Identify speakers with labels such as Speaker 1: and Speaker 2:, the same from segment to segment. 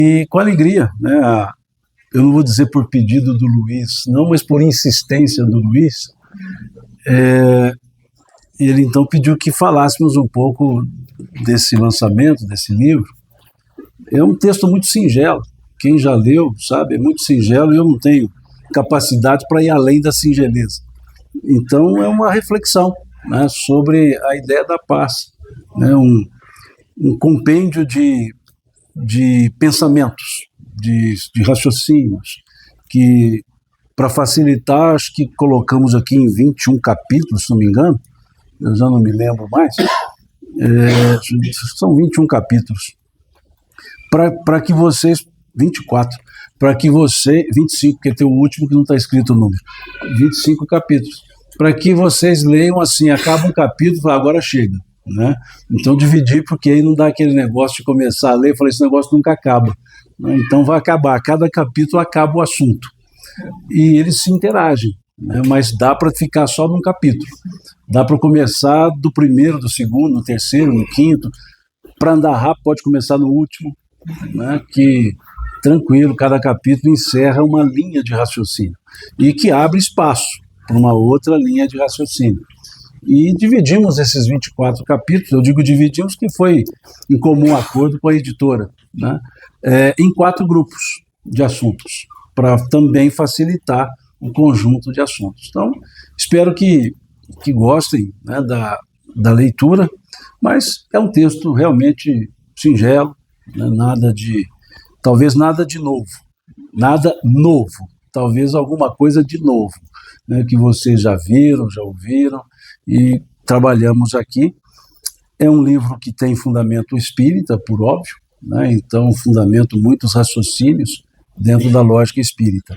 Speaker 1: E com alegria, né, eu não vou dizer por pedido do Luiz, não, mas por insistência do Luiz, ele então pediu que falássemos um pouco desse lançamento, desse livro. É um texto muito singelo, quem já leu sabe, é muito singelo e eu não tenho capacidade para ir além da singeleza. Então é uma reflexão, né, sobre a ideia da paz, né, um compêndio de pensamentos, de raciocínios, que, para facilitar, acho que colocamos aqui em 21 capítulos, se não me engano, eu já não me lembro mais, são 21 capítulos, para que vocês, 24, para que você, 25, porque tem o último que não está escrito o número, 25 capítulos, para que vocês leiam assim, acaba um capítulo e fala, agora chega, né? Então dividir, porque aí não dá aquele negócio de começar a ler e falar, esse negócio nunca acaba, né? Então vai acabar, cada capítulo acaba o assunto, e eles se interagem, né? Mas dá para ficar só num capítulo, dá para começar do primeiro, do segundo, do terceiro, do quinto, para andar rápido pode começar no último, né? Que tranquilo, cada capítulo encerra uma linha de raciocínio e que abre espaço para uma outra linha de raciocínio. E dividimos esses 24 capítulos, eu digo dividimos que foi em comum acordo com a editora, né, em 4 grupos de assuntos, para também facilitar o conjunto de assuntos. Então, espero que gostem, né, da leitura, mas é um texto realmente singelo, né, talvez nada de novo, nada novo, talvez alguma coisa de novo, né, que vocês já viram, já ouviram, e trabalhamos aqui. É um livro que tem fundamento espírita, por óbvio, né, então fundamento muitos raciocínios dentro da lógica espírita.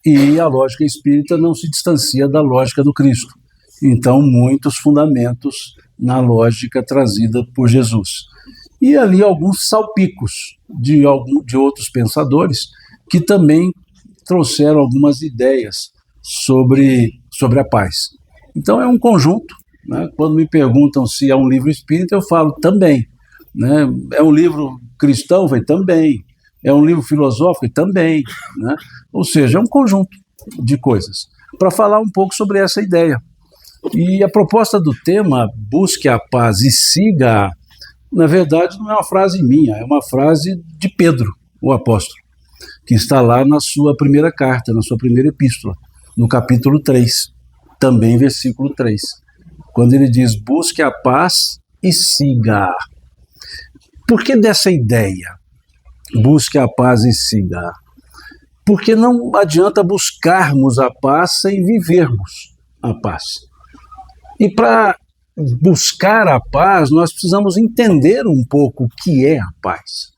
Speaker 1: E a lógica espírita não se distancia da lógica do Cristo, então muitos fundamentos na lógica trazida por Jesus. E ali alguns salpicos de outros pensadores que também trouxeram algumas ideias sobre a paz. Então é um conjunto, né? Quando me perguntam se é um livro espírita, eu falo também, né? É um livro cristão? Também. É um livro filosófico? Também, né? Ou seja, é um conjunto de coisas, para falar um pouco sobre essa ideia. E a proposta do tema, busque a paz e siga, na verdade não é uma frase minha, é uma frase de Pedro, o apóstolo, que está lá na sua primeira carta, na sua primeira epístola, no capítulo 3, também versículo 3, quando ele diz, busque a paz e siga. Por que dessa ideia? Busque a paz e siga. Porque não adianta buscarmos a paz sem vivermos a paz. E para buscar a paz, nós precisamos entender um pouco o que é a paz,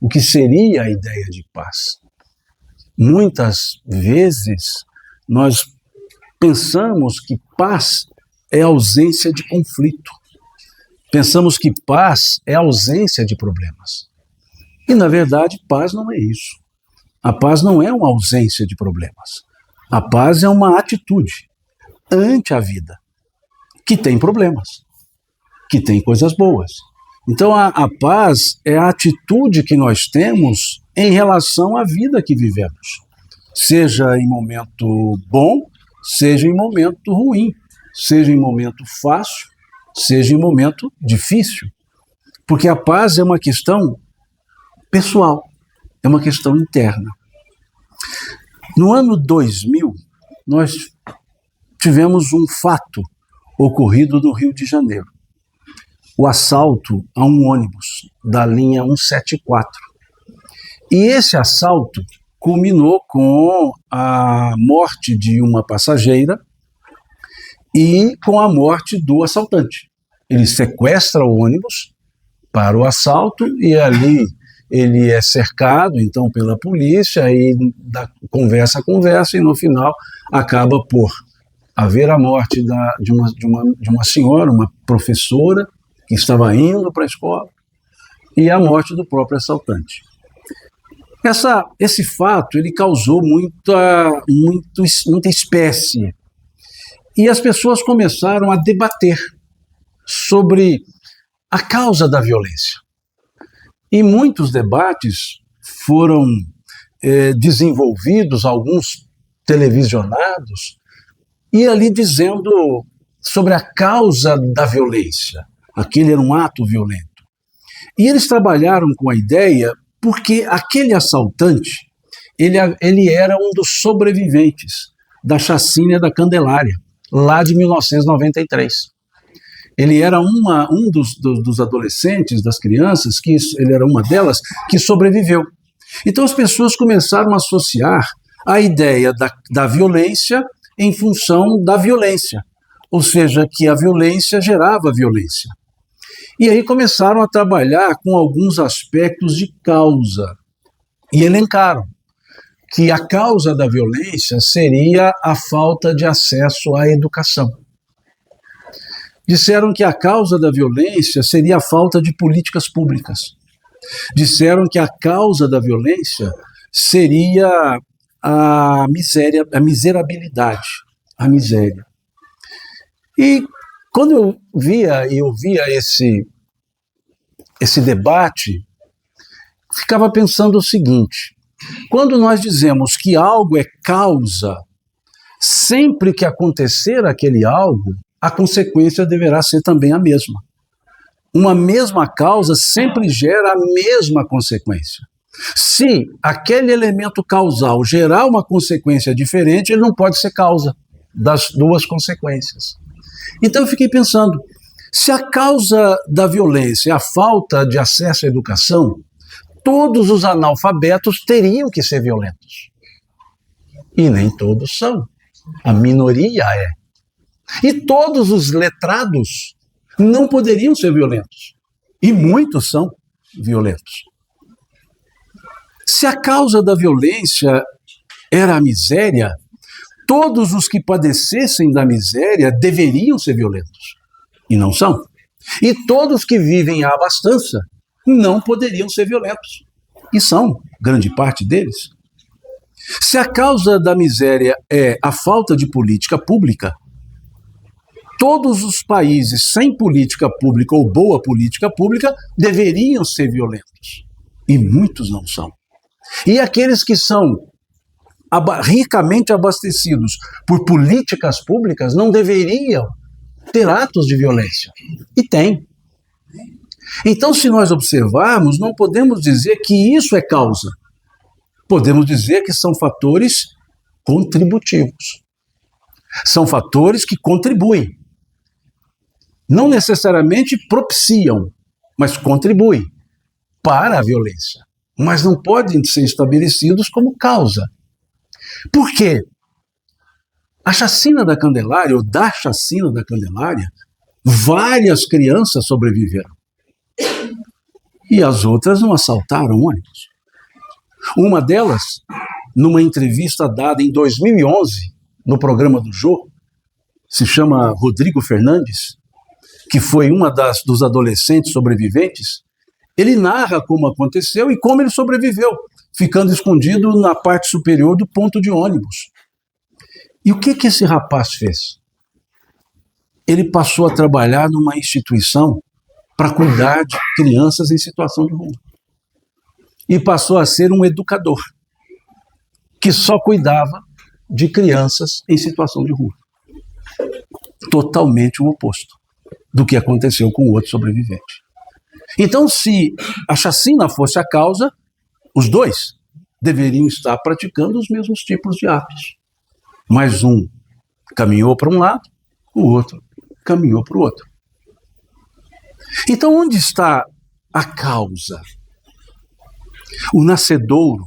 Speaker 1: o que seria a ideia de paz. Muitas vezes nós pensamos que paz é ausência de conflito. Pensamos que paz é ausência de problemas. E, na verdade, paz não é isso. A paz não é uma ausência de problemas. A paz é uma atitude ante a vida, que tem problemas, que tem coisas boas. Então, a paz é a atitude que nós temos em relação à vida que vivemos, seja em momento bom, seja em momento ruim, seja em momento fácil, seja em momento difícil. Porque a paz é uma questão pessoal, é uma questão interna. No ano 2000, nós tivemos um fato ocorrido no Rio de Janeiro. O assalto a um ônibus da linha 174. E esse assalto culminou com a morte de uma passageira e com a morte do assaltante. Ele sequestra o ônibus para o assalto e ali ele é cercado, então, pela polícia, e conversa a conversa, e no final acaba por haver a morte de uma senhora, uma professora, que estava indo para a escola, e a morte do próprio assaltante. Esse fato ele causou muita espécie, e as pessoas começaram a debater sobre a causa da violência. E muitos debates foram desenvolvidos, alguns televisionados, e ali dizendo sobre a causa da violência. Aquele era um ato violento. E eles trabalharam com a ideia porque aquele assaltante, ele era um dos sobreviventes da chacina da Candelária, lá de 1993. Ele era um dos adolescentes, das crianças, ele era uma delas, que sobreviveu. Então as pessoas começaram a associar a ideia da violência em função da violência, ou seja, que a violência gerava violência. E aí começaram a trabalhar com alguns aspectos de causa, e elencaram que a causa da violência seria a falta de acesso à educação. Disseram que a causa da violência seria a falta de políticas públicas. Disseram que a causa da violência seria a miséria, a miserabilidade, a miséria. E quando eu via e ouvia esse debate, ficava pensando o seguinte: quando nós dizemos que algo é causa, sempre que acontecer aquele algo, a consequência deverá ser também a mesma. Uma mesma causa sempre gera a mesma consequência. Se aquele elemento causal gerar uma consequência diferente, ele não pode ser causa das duas consequências. Então eu fiquei pensando, se a causa da violência é a falta de acesso à educação, todos os analfabetos teriam que ser violentos. E nem todos são. A minoria é. E todos os letrados não poderiam ser violentos. E muitos são violentos. Se a causa da violência era a miséria, todos os que padecessem da miséria deveriam ser violentos. E não são. E todos que vivem à abastança não poderiam ser violentos. E são, grande parte deles. Se a causa da miséria é a falta de política pública, todos os países sem política pública ou boa política pública deveriam ser violentos. E muitos não são. E aqueles que são ricamente abastecidos por políticas públicas não deveriam ter atos de violência. E tem. Então, se nós observarmos, não podemos dizer que isso é causa. Podemos dizer que são fatores contributivos. São fatores que contribuem. Não necessariamente propiciam, mas contribuem para a violência. Mas não podem ser estabelecidos como causa. Por quê? A chacina da Candelária, ou da chacina da Candelária, várias crianças sobreviveram. E as outras não assaltaram ônibus. Uma delas, numa entrevista dada em 2011, no programa do Jô, se chama Rodrigo Fernandes, que foi uma dos adolescentes sobreviventes, ele narra como aconteceu e como ele sobreviveu, ficando escondido na parte superior do ponto de ônibus. E o que esse rapaz fez? Ele passou a trabalhar numa instituição para cuidar de crianças em situação de rua. E passou a ser um educador, que só cuidava de crianças em situação de rua. Totalmente o oposto do que aconteceu com o outro sobrevivente. Então, se a chacina fosse a causa, os dois deveriam estar praticando os mesmos tipos de atos. Mas um caminhou para um lado, o outro caminhou para o outro. Então, onde está a causa? O nascedouro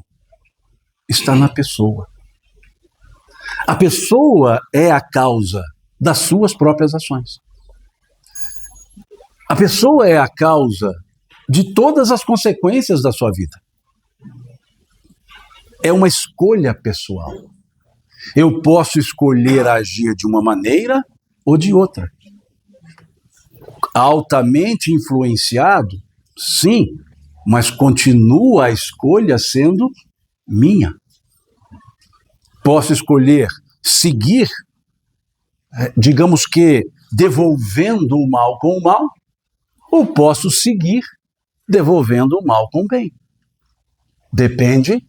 Speaker 1: está na pessoa. A pessoa é a causa das suas próprias ações. A pessoa é a causa de todas as consequências da sua vida. É uma escolha pessoal. Eu posso escolher agir de uma maneira ou de outra. Altamente influenciado, sim, mas continua a escolha sendo minha. Posso escolher seguir, digamos que devolvendo o mal com o mal, ou posso seguir devolvendo o mal com o bem. depende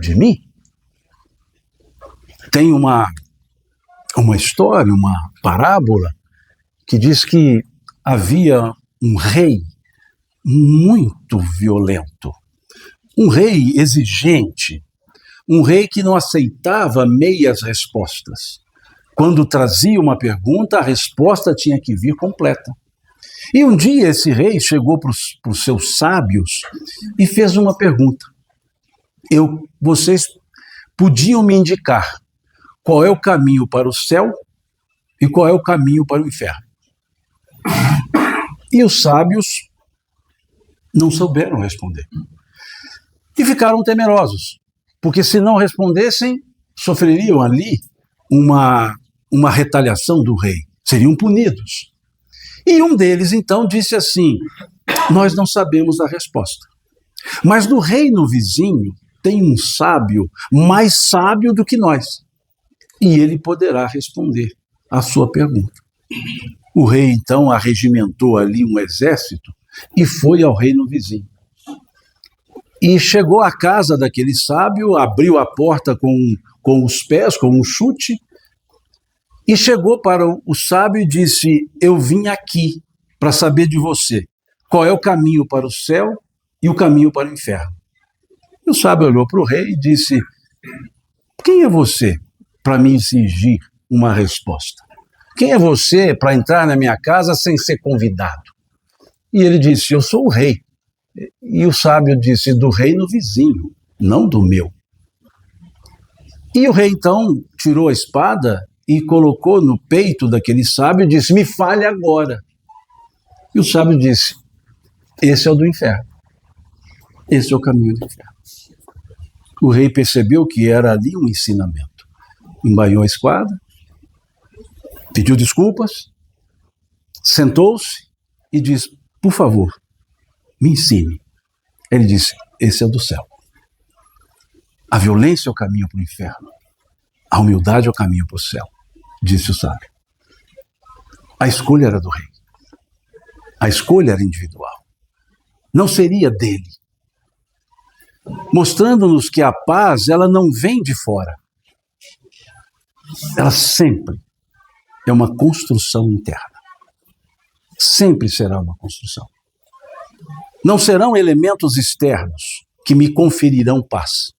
Speaker 1: de mim. Tem uma história, uma parábola, que diz que havia um rei muito violento, um rei exigente, um rei que não aceitava meias respostas. Quando trazia uma pergunta, a resposta tinha que vir completa. E um dia esse rei chegou para os seus sábios e fez uma pergunta. Vocês podiam me indicar qual é o caminho para o céu e qual é o caminho para o inferno? E os sábios não souberam responder. E ficaram temerosos, porque se não respondessem, sofreriam ali uma retaliação do rei, seriam punidos. E um deles, então, disse assim: nós não sabemos a resposta, mas no reino vizinho tem um sábio mais sábio do que nós, e ele poderá responder a sua pergunta. O rei, então, arregimentou ali um exército e foi ao reino vizinho. E chegou à casa daquele sábio, abriu a porta com os pés, com um chute, e chegou para o sábio e disse: eu vim aqui para saber de você qual é o caminho para o céu e o caminho para o inferno. E o sábio olhou para o rei e disse: quem é você para me exigir uma resposta? Quem é você para entrar na minha casa sem ser convidado? E ele disse: eu sou o rei. E o sábio disse: do reino vizinho, não do meu. E o rei então tirou a espada e colocou no peito daquele sábio e disse: me fale agora. E o sábio disse: esse é o do inferno. Esse é o caminho do inferno. O rei percebeu que era ali um ensinamento. Embaiou a espada, pediu desculpas, sentou-se e disse: por favor, me ensine. Ele disse: esse é o do céu. A violência é o caminho para o inferno. A humildade é o caminho para o céu, disse o sábio. A escolha era do rei. A escolha era individual. Não seria dele. Mostrando-nos que a paz, ela não vem de fora. Ela sempre é uma construção interna. Sempre será uma construção. Não serão elementos externos que me conferirão paz.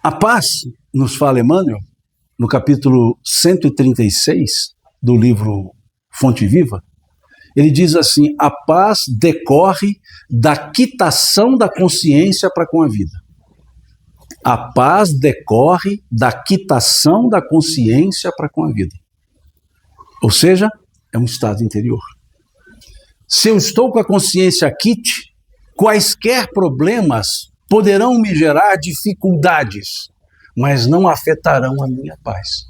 Speaker 1: A paz, nos fala Emmanuel, no capítulo 136 do livro Fonte Viva, ele diz assim: a paz decorre da quitação da consciência para com a vida. A paz decorre da quitação da consciência para com a vida. Ou seja, é um estado interior. Se eu estou com a consciência quite, quaisquer problemas poderão me gerar dificuldades, mas não afetarão a minha paz.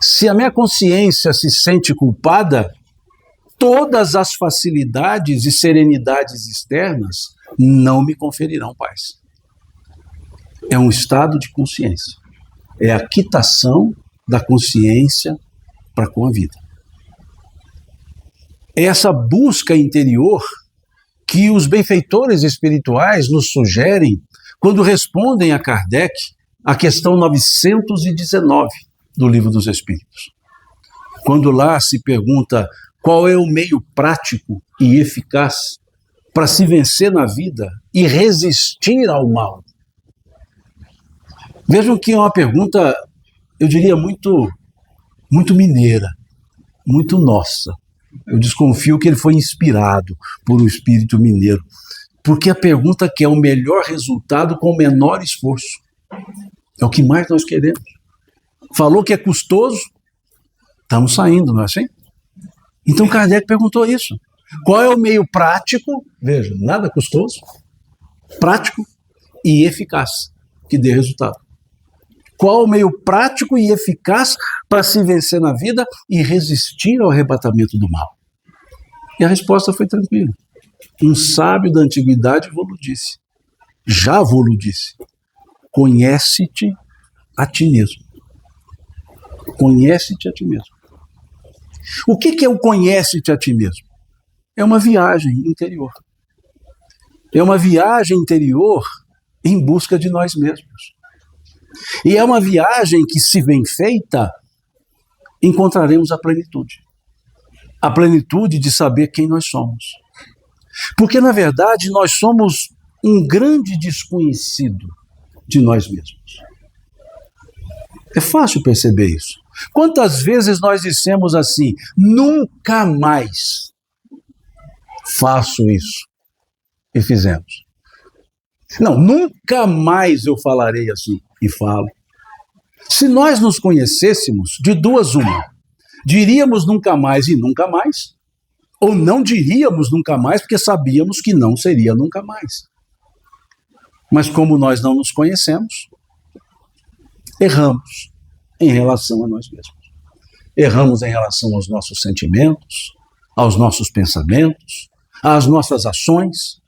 Speaker 1: Se a minha consciência se sente culpada, todas as facilidades e serenidades externas não me conferirão paz. É um estado de consciência. É a quitação da consciência para com a vida. É essa busca interior que os benfeitores espirituais nos sugerem quando respondem a Kardec a questão 919 do Livro dos Espíritos. Quando lá se pergunta qual é o meio prático e eficaz para se vencer na vida e resistir ao mal. Vejam que é uma pergunta, eu diria, muito mineira, muito nossa. Eu desconfio que ele foi inspirado por um espírito mineiro, porque a pergunta quer o melhor resultado com o menor esforço. É o que mais nós queremos. Falou que é custoso, estamos saindo, não é assim? Então Kardec perguntou isso. Qual é o meio prático, veja, nada custoso, prático e eficaz, que dê resultado? Qual o meio prático e eficaz para se vencer na vida e resistir ao arrebatamento do mal? E a resposta foi tranquila. Um sábio da antiguidade vos disse, já vos disse, conhece-te a ti mesmo. Conhece-te a ti mesmo. O que é o conhece-te a ti mesmo? É uma viagem interior. É uma viagem interior em busca de nós mesmos. E é uma viagem que, se bem feita, encontraremos a plenitude. A plenitude de saber quem nós somos. Porque, na verdade, nós somos um grande desconhecido de nós mesmos. É fácil perceber isso. Quantas vezes nós dissemos assim: nunca mais faço isso, e fizemos. Não, nunca mais eu falarei assim, e falo. Se nós nos conhecêssemos, de duas uma, diríamos nunca mais e nunca mais, ou não diríamos nunca mais porque sabíamos que não seria nunca mais. Mas como nós não nos conhecemos, erramos em relação a nós mesmos. Erramos em relação aos nossos sentimentos, aos nossos pensamentos, às nossas ações.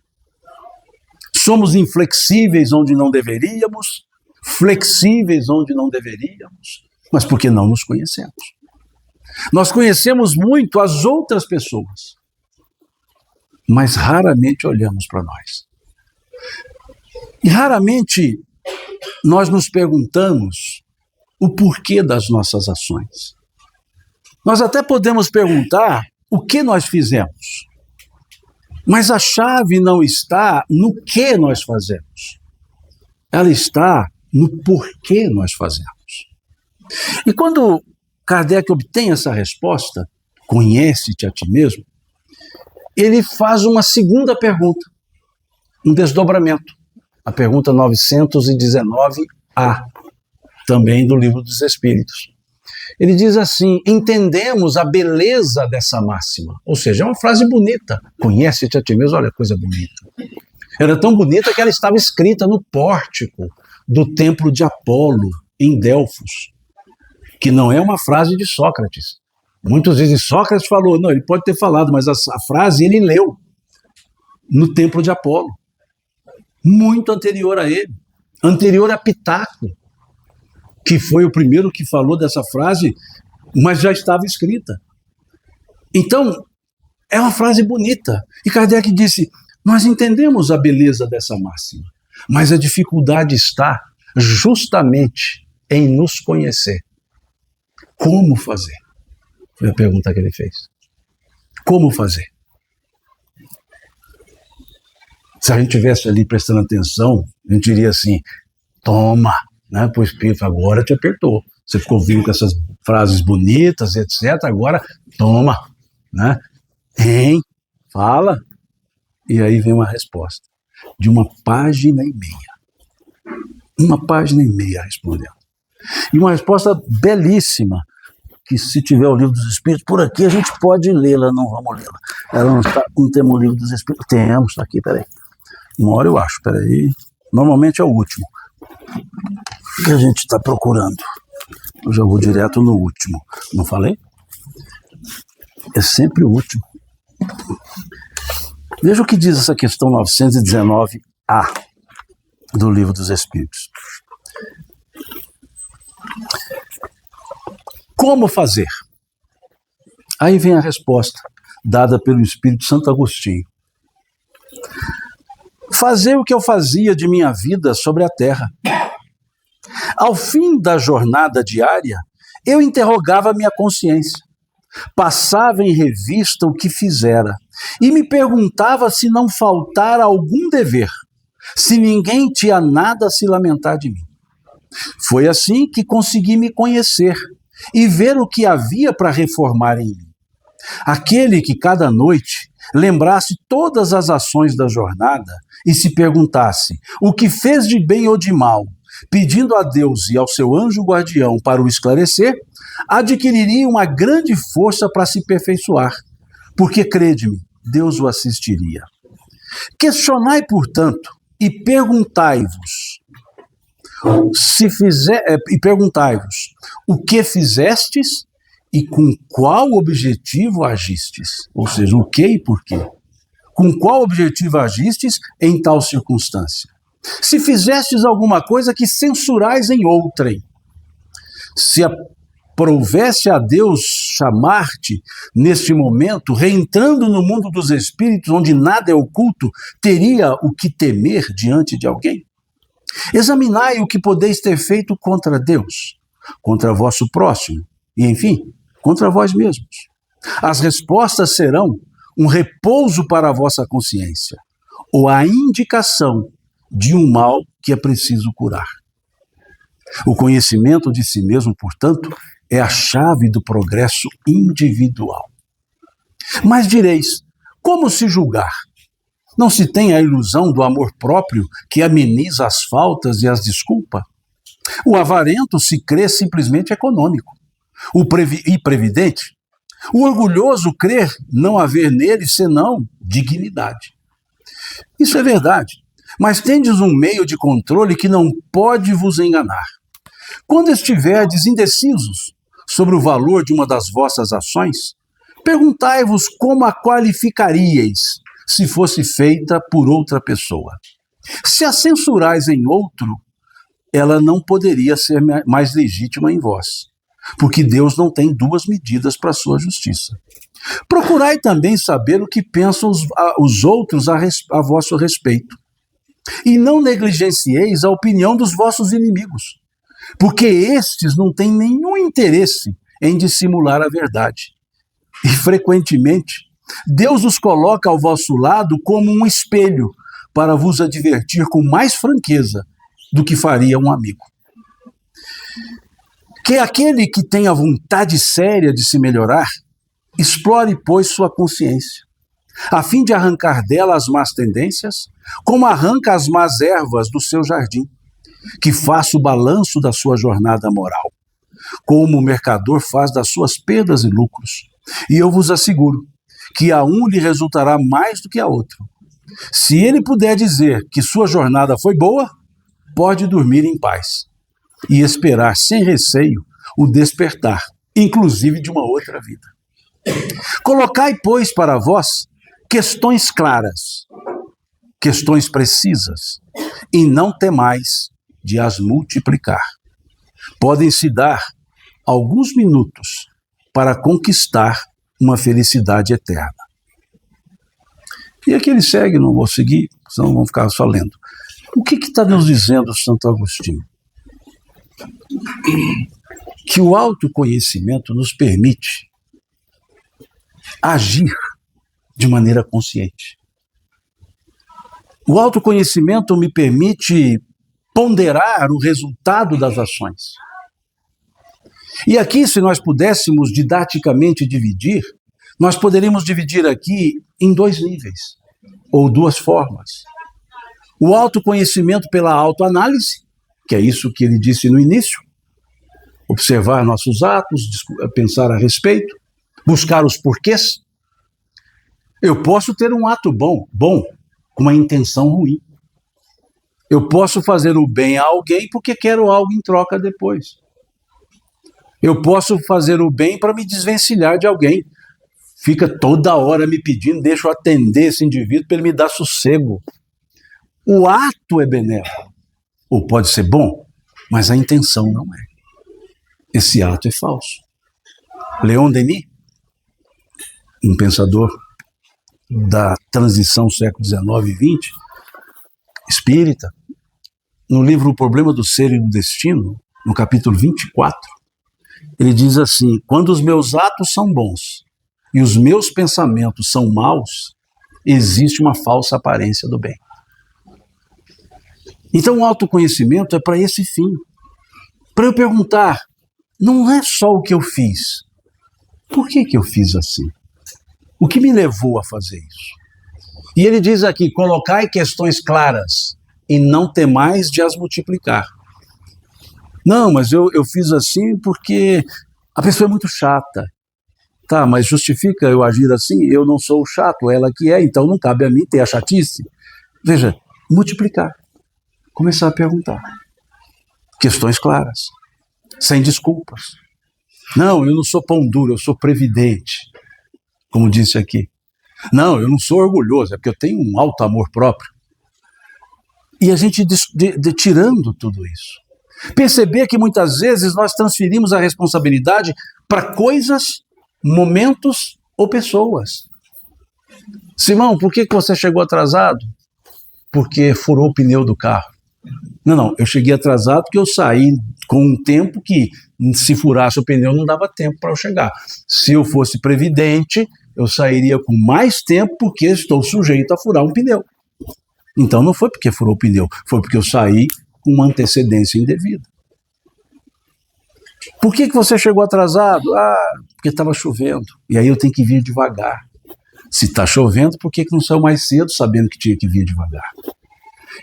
Speaker 1: Somos inflexíveis onde não deveríamos, flexíveis onde não deveríamos, mas porque não nos conhecemos. Nós conhecemos muito as outras pessoas, mas raramente olhamos para nós. E raramente nós nos perguntamos o porquê das nossas ações. Nós até podemos perguntar o que nós fizemos, mas a chave não está no que nós fazemos. Ela está no porquê nós fazemos. E quando Kardec obtém essa resposta, conhece-te a ti mesmo, ele faz uma segunda pergunta, um desdobramento. A pergunta 919A, também do Livro dos Espíritos. Ele diz assim: entendemos a beleza dessa máxima. Ou seja, é uma frase bonita. Conhece-te a ti mesmo, olha, coisa bonita. Era tão bonita que ela estava escrita no pórtico do templo de Apolo, em Delfos, que não é uma frase de Sócrates. Muitos dizem, Sócrates falou. Não, ele pode ter falado, mas a frase ele leu no templo de Apolo. Muito anterior a ele. Anterior a Pitágoras, que foi o primeiro que falou dessa frase, mas já estava escrita. Então, é uma frase bonita. E Kardec disse, nós entendemos a beleza dessa máxima, mas a dificuldade está justamente em nos conhecer. Como fazer? Foi a pergunta que ele fez. Como fazer? Se a gente estivesse ali prestando atenção, a gente diria assim, toma, né, para o Espírito, agora te apertou. Você ficou ouvindo com essas frases bonitas, etc. Agora, toma, né? Hein? Fala. E aí vem uma resposta de 1,5 páginas. 1,5 páginas respondendo. E uma resposta belíssima, que se tiver o Livro dos Espíritos, por aqui a gente pode lê-la, não vamos lê-la. Ela não está, não temos o Livro dos Espíritos? Temos, está aqui, peraí. Uma hora eu acho, peraí. Normalmente é o último que a gente está procurando. Eu já vou direto no último. Não falei? É sempre o último. Veja o que diz essa questão 919A do Livro dos Espíritos. Como fazer? Aí vem a resposta dada pelo Espírito Santo Agostinho. Fazer o que eu fazia de minha vida sobre a terra. Ao fim da jornada diária, eu interrogava minha consciência, passava em revista o que fizera e me perguntava se não faltara algum dever, se ninguém tinha nada a se lamentar de mim. Foi assim que consegui me conhecer e ver o que havia para reformar em mim. Aquele que cada noite lembrasse todas as ações da jornada e se perguntasse o que fez de bem ou de mal, pedindo a Deus e ao seu anjo guardião para o esclarecer, adquiriria uma grande força para se aperfeiçoar, porque, crede-me, Deus o assistiria. Questionai, portanto, e perguntai-vos, o que fizestes e com qual objetivo agistes? Ou seja, o que e por quê? Com qual objetivo agistes em tal circunstância? Se fizestes alguma coisa que censurais em outrem, prouvesse a Deus chamar-te neste momento, reentrando no mundo dos espíritos, onde nada é oculto, teria o que temer diante de alguém? Examinai o que podeis ter feito contra Deus, contra vosso próximo e, enfim, contra vós mesmos. As respostas serão um repouso para a vossa consciência ou a indicação de um mal que é preciso curar. O conhecimento de si mesmo, portanto, é a chave do progresso individual. Mas direis, como se julgar? Não se tem a ilusão do amor próprio que ameniza as faltas e as desculpa? O avarento se crê simplesmente econômico, e previdente. O orgulhoso crê não haver nele senão dignidade. Isso é verdade, mas tendes um meio de controle que não pode vos enganar. Quando estiverdes indecisos sobre o valor de uma das vossas ações, perguntai-vos como a qualificaríeis se fosse feita por outra pessoa. Se a censurais em outro, ela não poderia ser mais legítima em vós, porque Deus não tem duas medidas para a sua justiça. Procurai também saber o que pensam os outros a vosso respeito, e não negligencieis a opinião dos vossos inimigos, porque estes não têm nenhum interesse em dissimular a verdade. E, frequentemente, Deus os coloca ao vosso lado como um espelho para vos advertir com mais franqueza do que faria um amigo. Que aquele que tem a vontade séria de se melhorar, explore, pois, sua consciência, a fim de arrancar dela as más tendências, como arranca as más ervas do seu jardim, que faça o balanço da sua jornada moral, como o mercador faz das suas perdas e lucros. E eu vos asseguro que a um lhe resultará mais do que a outro. Se ele puder dizer que sua jornada foi boa, pode dormir em paz e esperar sem receio o despertar, inclusive de uma outra vida. Colocai, pois, para vós questões claras, questões precisas, e não temais de as multiplicar. Podem-se dar alguns minutos para conquistar uma felicidade eterna. E aqui ele segue, não vou seguir, senão vão ficar só lendo. O que está nos dizendo Santo Agostinho? Que o autoconhecimento nos permite agir de maneira consciente. O autoconhecimento me permite ponderar o resultado das ações. E aqui, se nós pudéssemos didaticamente dividir, nós poderíamos dividir aqui em dois níveis, ou duas formas. O autoconhecimento pela autoanálise, que é isso que ele disse no início, observar nossos atos, pensar a respeito, buscar os porquês. Eu posso ter um ato bom, com uma intenção ruim. Eu posso fazer o bem a alguém porque quero algo em troca depois. Eu posso fazer o bem para me desvencilhar de alguém. Fica toda hora me pedindo, deixa eu atender esse indivíduo para ele me dar sossego. O ato é benévolo, ou pode ser bom, mas a intenção não é. Esse ato é falso. Leon Denis, um pensador da transição século XIX e XX, espírita, no livro O Problema do Ser e do Destino, no capítulo 24, ele diz assim: quando os meus atos são bons e os meus pensamentos são maus, existe uma falsa aparência do bem. Então o autoconhecimento é para esse fim. Para eu perguntar, não é só o que eu fiz. Por que eu fiz assim? O que me levou a fazer isso? E ele diz aqui, colocai questões claras e não temais de as multiplicar. Não, mas eu fiz assim porque a pessoa é muito chata. Tá, mas justifica eu agir assim? Eu não sou o chato, ela que é, então não cabe a mim ter a chatice. Veja, multiplicar. Começar a perguntar. Questões claras, sem desculpas. Não, eu não sou pão duro, eu sou previdente, como disse aqui. Não, eu não sou orgulhoso, é porque eu tenho um alto amor próprio. E a gente tirando tudo isso. Perceber que muitas vezes nós transferimos a responsabilidade para coisas, momentos ou pessoas. Simão, por que você chegou atrasado? Porque furou o pneu do carro. Não, eu cheguei atrasado porque eu saí com um tempo que, se furasse o pneu, não dava tempo para eu chegar. Se eu fosse previdente, eu sairia com mais tempo porque estou sujeito a furar um pneu. Então não foi porque furou o pneu, foi porque eu saí com uma antecedência indevida. Por que você chegou atrasado? Porque estava chovendo. E aí eu tenho que vir devagar. Se está chovendo, por que não saiu mais cedo sabendo que tinha que vir devagar?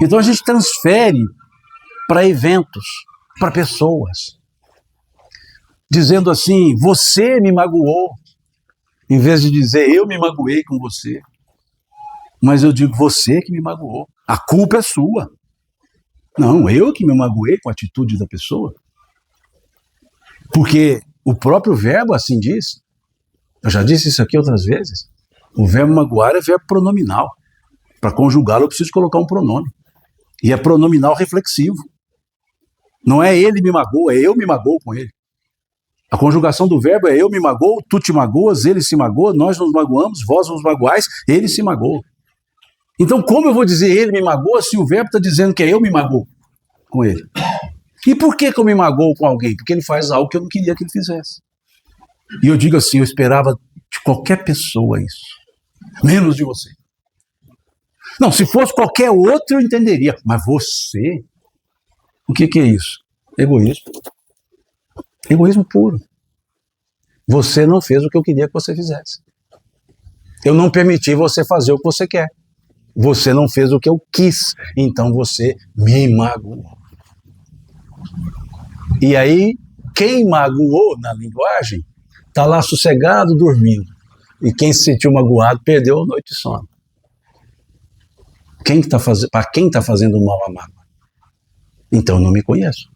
Speaker 1: Então a gente transfere para eventos, para pessoas, dizendo assim, você me magoou, em vez de dizer eu me magoei com você. Mas eu digo, você que me magoou. A culpa é sua. Não, eu que me magoei com a atitude da pessoa. Porque o próprio verbo assim diz. Eu já disse isso aqui outras vezes. O verbo magoar é verbo pronominal. Para conjugá-lo eu preciso colocar um pronome. E é pronominal reflexivo. Não é ele me magoa, é eu me magoo com ele. A conjugação do verbo é eu me magoo, tu te magoas, ele se magoa, nós nos magoamos, vós nos magoais, ele se magoa. Então como eu vou dizer ele me magoa se o verbo está dizendo que é eu me magoo com ele? E por que eu me magoo com alguém? Porque ele faz algo que eu não queria que ele fizesse. E eu digo assim, eu esperava de qualquer pessoa isso, menos de você. Não, se fosse qualquer outro eu entenderia, mas você, o que é isso? Egoísmo. Egoísmo puro. Você não fez o que eu queria que você fizesse. Eu não permiti você fazer o que você quer. Você não fez o que eu quis, então você me magoou. E aí, quem magoou na linguagem, está lá sossegado, dormindo. E quem se sentiu magoado, perdeu a noite de sono. Para quem está fazendo mal a mágoa? Então eu não me conheço.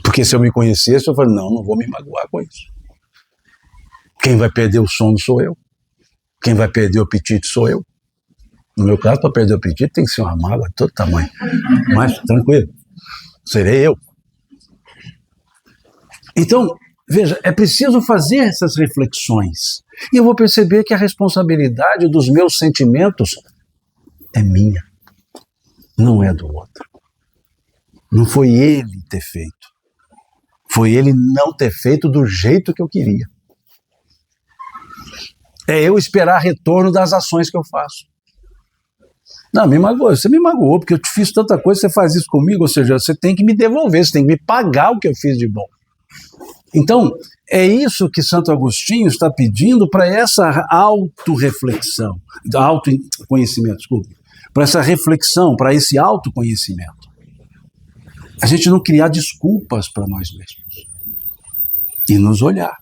Speaker 1: Porque se eu me conhecesse, eu falei, não vou me magoar com isso. Quem vai perder o sono sou eu. Quem vai perder o apetite sou eu. No meu caso, para perder o apetite, tem que ser uma mágoa de todo tamanho. Mas, tranquilo, serei eu. Então, veja, é preciso fazer essas reflexões. E eu vou perceber que a responsabilidade dos meus sentimentos é minha, não é do outro. Não foi ele ter feito. Foi ele não ter feito do jeito que eu queria. É eu esperar retorno das ações que eu faço. Não, me magoou. Você me magoou porque eu te fiz tanta coisa, você faz isso comigo, ou seja, você tem que me devolver, você tem que me pagar o que eu fiz de bom. Então, é isso que Santo Agostinho está pedindo para essa autorreflexão, autoconhecimento, desculpe, para essa reflexão, para esse autoconhecimento. A gente não criar desculpas para nós mesmos e nos olhar.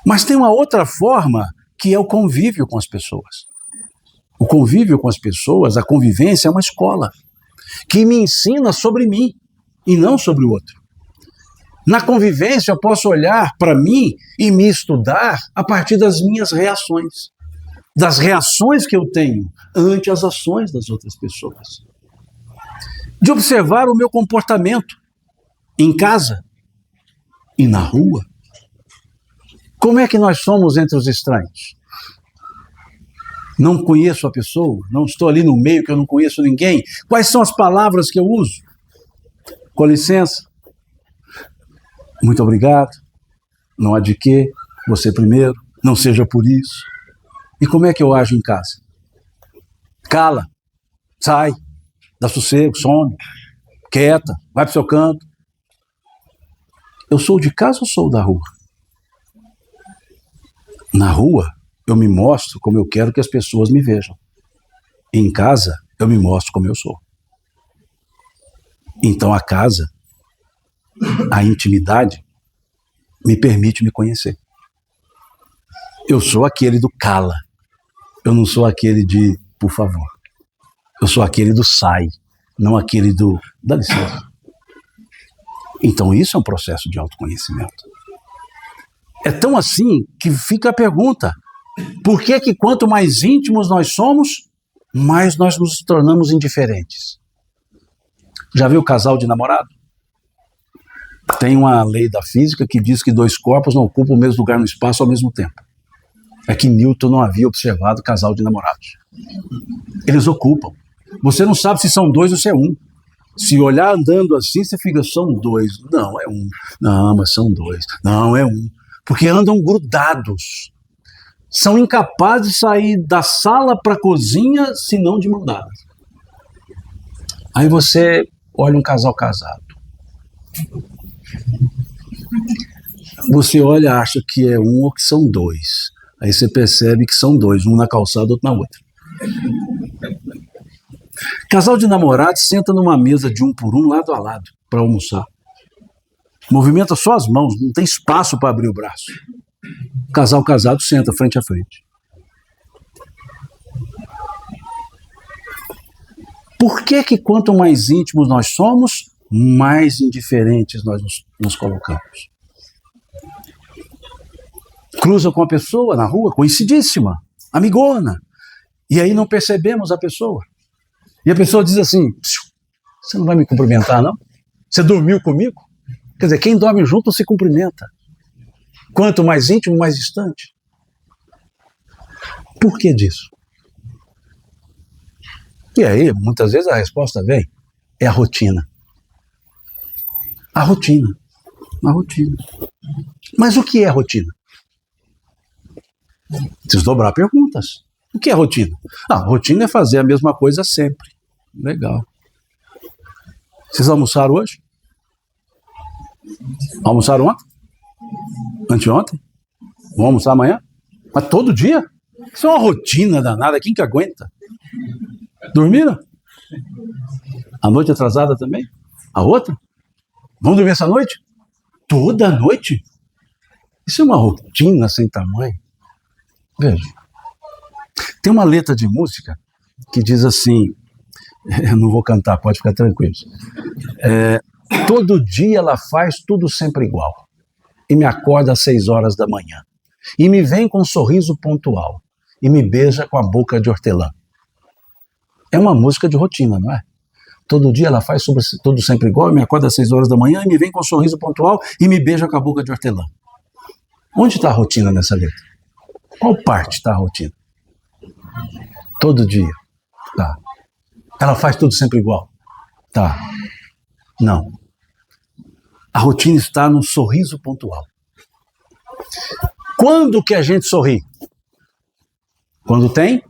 Speaker 1: Mas tem uma outra forma que é o convívio com as pessoas. O convívio com as pessoas, a convivência é uma escola que me ensina sobre mim e não sobre o outro. Na convivência eu posso olhar para mim e me estudar a partir das minhas reações, das reações que eu tenho ante as ações das outras pessoas. De observar o meu comportamento em casa e na rua. Como é que nós somos entre os estranhos? Não conheço a pessoa, não estou ali no meio que eu não conheço ninguém. Quais são as palavras que eu uso? Com licença. Muito obrigado. Não há de quê. Você primeiro. Não seja por isso. E como é que eu ajo em casa? Cala. Sai. Dá sossego, some. Quieta. Vai para o seu canto. Eu sou de casa ou sou da rua? Na rua, eu me mostro como eu quero que as pessoas me vejam. Em casa, eu me mostro como eu sou. Então a casa, a intimidade, me permite me conhecer. Eu sou aquele do cala. Eu não sou aquele de por favor. Eu sou aquele do sai, não aquele do dá licença. Então isso é um processo de autoconhecimento. É tão assim que fica a pergunta: por que quanto mais íntimos nós somos, mais nós nos tornamos indiferentes? Já viu casal de namorado? Tem uma lei da física que diz que dois corpos não ocupam o mesmo lugar no espaço ao mesmo tempo. É que Newton não havia observado casal de namorados. Eles ocupam. Você não sabe se são dois ou se é um. Se olhar andando assim, você fica, são dois. Não, é um. Não, mas são dois. Não, é um. Porque andam grudados. São incapazes de sair da sala para a cozinha, senão de mão dada. Aí você olha um casal casado. Você olha, acha que é um ou que são dois. Aí você percebe que são dois, um na calçada, outro na outra. Casal de namorados senta numa mesa de um por um, lado a lado, para almoçar. Movimenta só as mãos, não tem espaço para abrir o braço. Casal casado senta frente a frente. Por que que quanto mais íntimos nós somos, mais indiferentes nós nos colocamos? Cruza com a pessoa na rua, conhecidíssima, amigona, e aí não percebemos a pessoa. E a pessoa diz assim, você não vai me cumprimentar, não? Você dormiu comigo? Quer dizer, quem dorme junto não se cumprimenta. Quanto mais íntimo, mais distante. Por que disso? E aí, muitas vezes a resposta vem, é a rotina. A rotina. A rotina. Mas o que é rotina? Desdobrar perguntas. O que é rotina? Rotina é fazer a mesma coisa sempre. Legal. Vocês almoçaram hoje? Almoçaram ontem? Anteontem? Vão almoçar amanhã? Mas todo dia? Isso é uma rotina danada. Quem que aguenta? Dormiram? A noite atrasada também? A outra? Vão dormir essa noite? Toda noite? Isso é uma rotina sem tamanho. Veja. Tem uma letra de música que diz assim, eu não vou cantar, pode ficar tranquilo. Todo dia ela faz tudo sempre igual. E me acorda às 6 horas da manhã. E me vem com um sorriso pontual. E me beija com a boca de hortelã. É uma música de rotina, não é? Todo dia ela faz tudo sempre igual, e me acorda às 6 horas da manhã, e me vem com um sorriso pontual, e me beija com a boca de hortelã. Onde está a rotina nessa letra? Qual parte está a rotina? Todo dia. Tá. Ela faz tudo sempre igual. Tá. Não. A rotina está no sorriso pontual. Quando que a gente sorri? Quando tem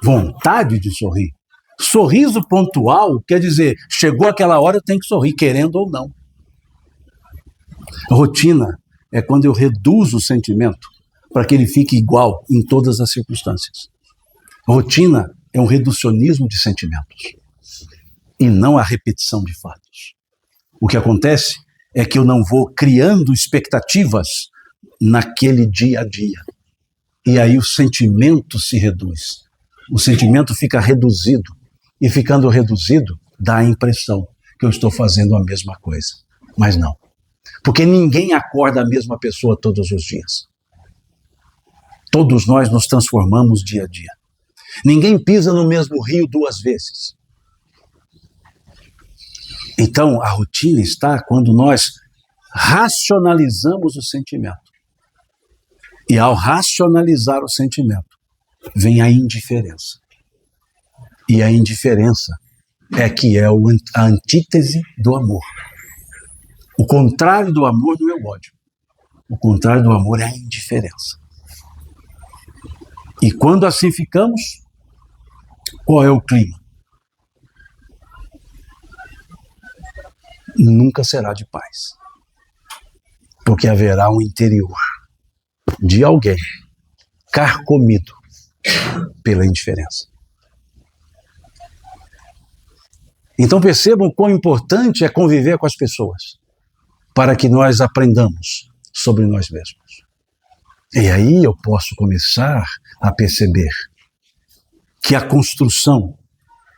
Speaker 1: vontade de sorrir. Sorriso pontual quer dizer, chegou aquela hora eu tenho que sorrir, querendo ou não. Rotina é quando eu reduzo o sentimento para que ele fique igual em todas as circunstâncias. Rotina é um reducionismo de sentimentos e não a repetição de fatos. O que acontece é que eu não vou criando expectativas naquele dia a dia. E aí o sentimento se reduz. O sentimento fica reduzido. E ficando reduzido, dá a impressão que eu estou fazendo a mesma coisa. Mas não. Porque ninguém acorda a mesma pessoa todos os dias. Todos nós nos transformamos dia a dia. Ninguém pisa no mesmo rio 2 vezes. Então, a rotina está quando nós racionalizamos o sentimento. E ao racionalizar o sentimento, vem a indiferença. E a indiferença é que é a antítese do amor. O contrário do amor não é o ódio. O contrário do amor é a indiferença. E quando assim ficamos, qual é o clima? Nunca será de paz. Porque haverá um interior de alguém carcomido pela indiferença. Então percebam o quão importante é conviver com as pessoas para que nós aprendamos sobre nós mesmos. E aí eu posso começar a perceber que a construção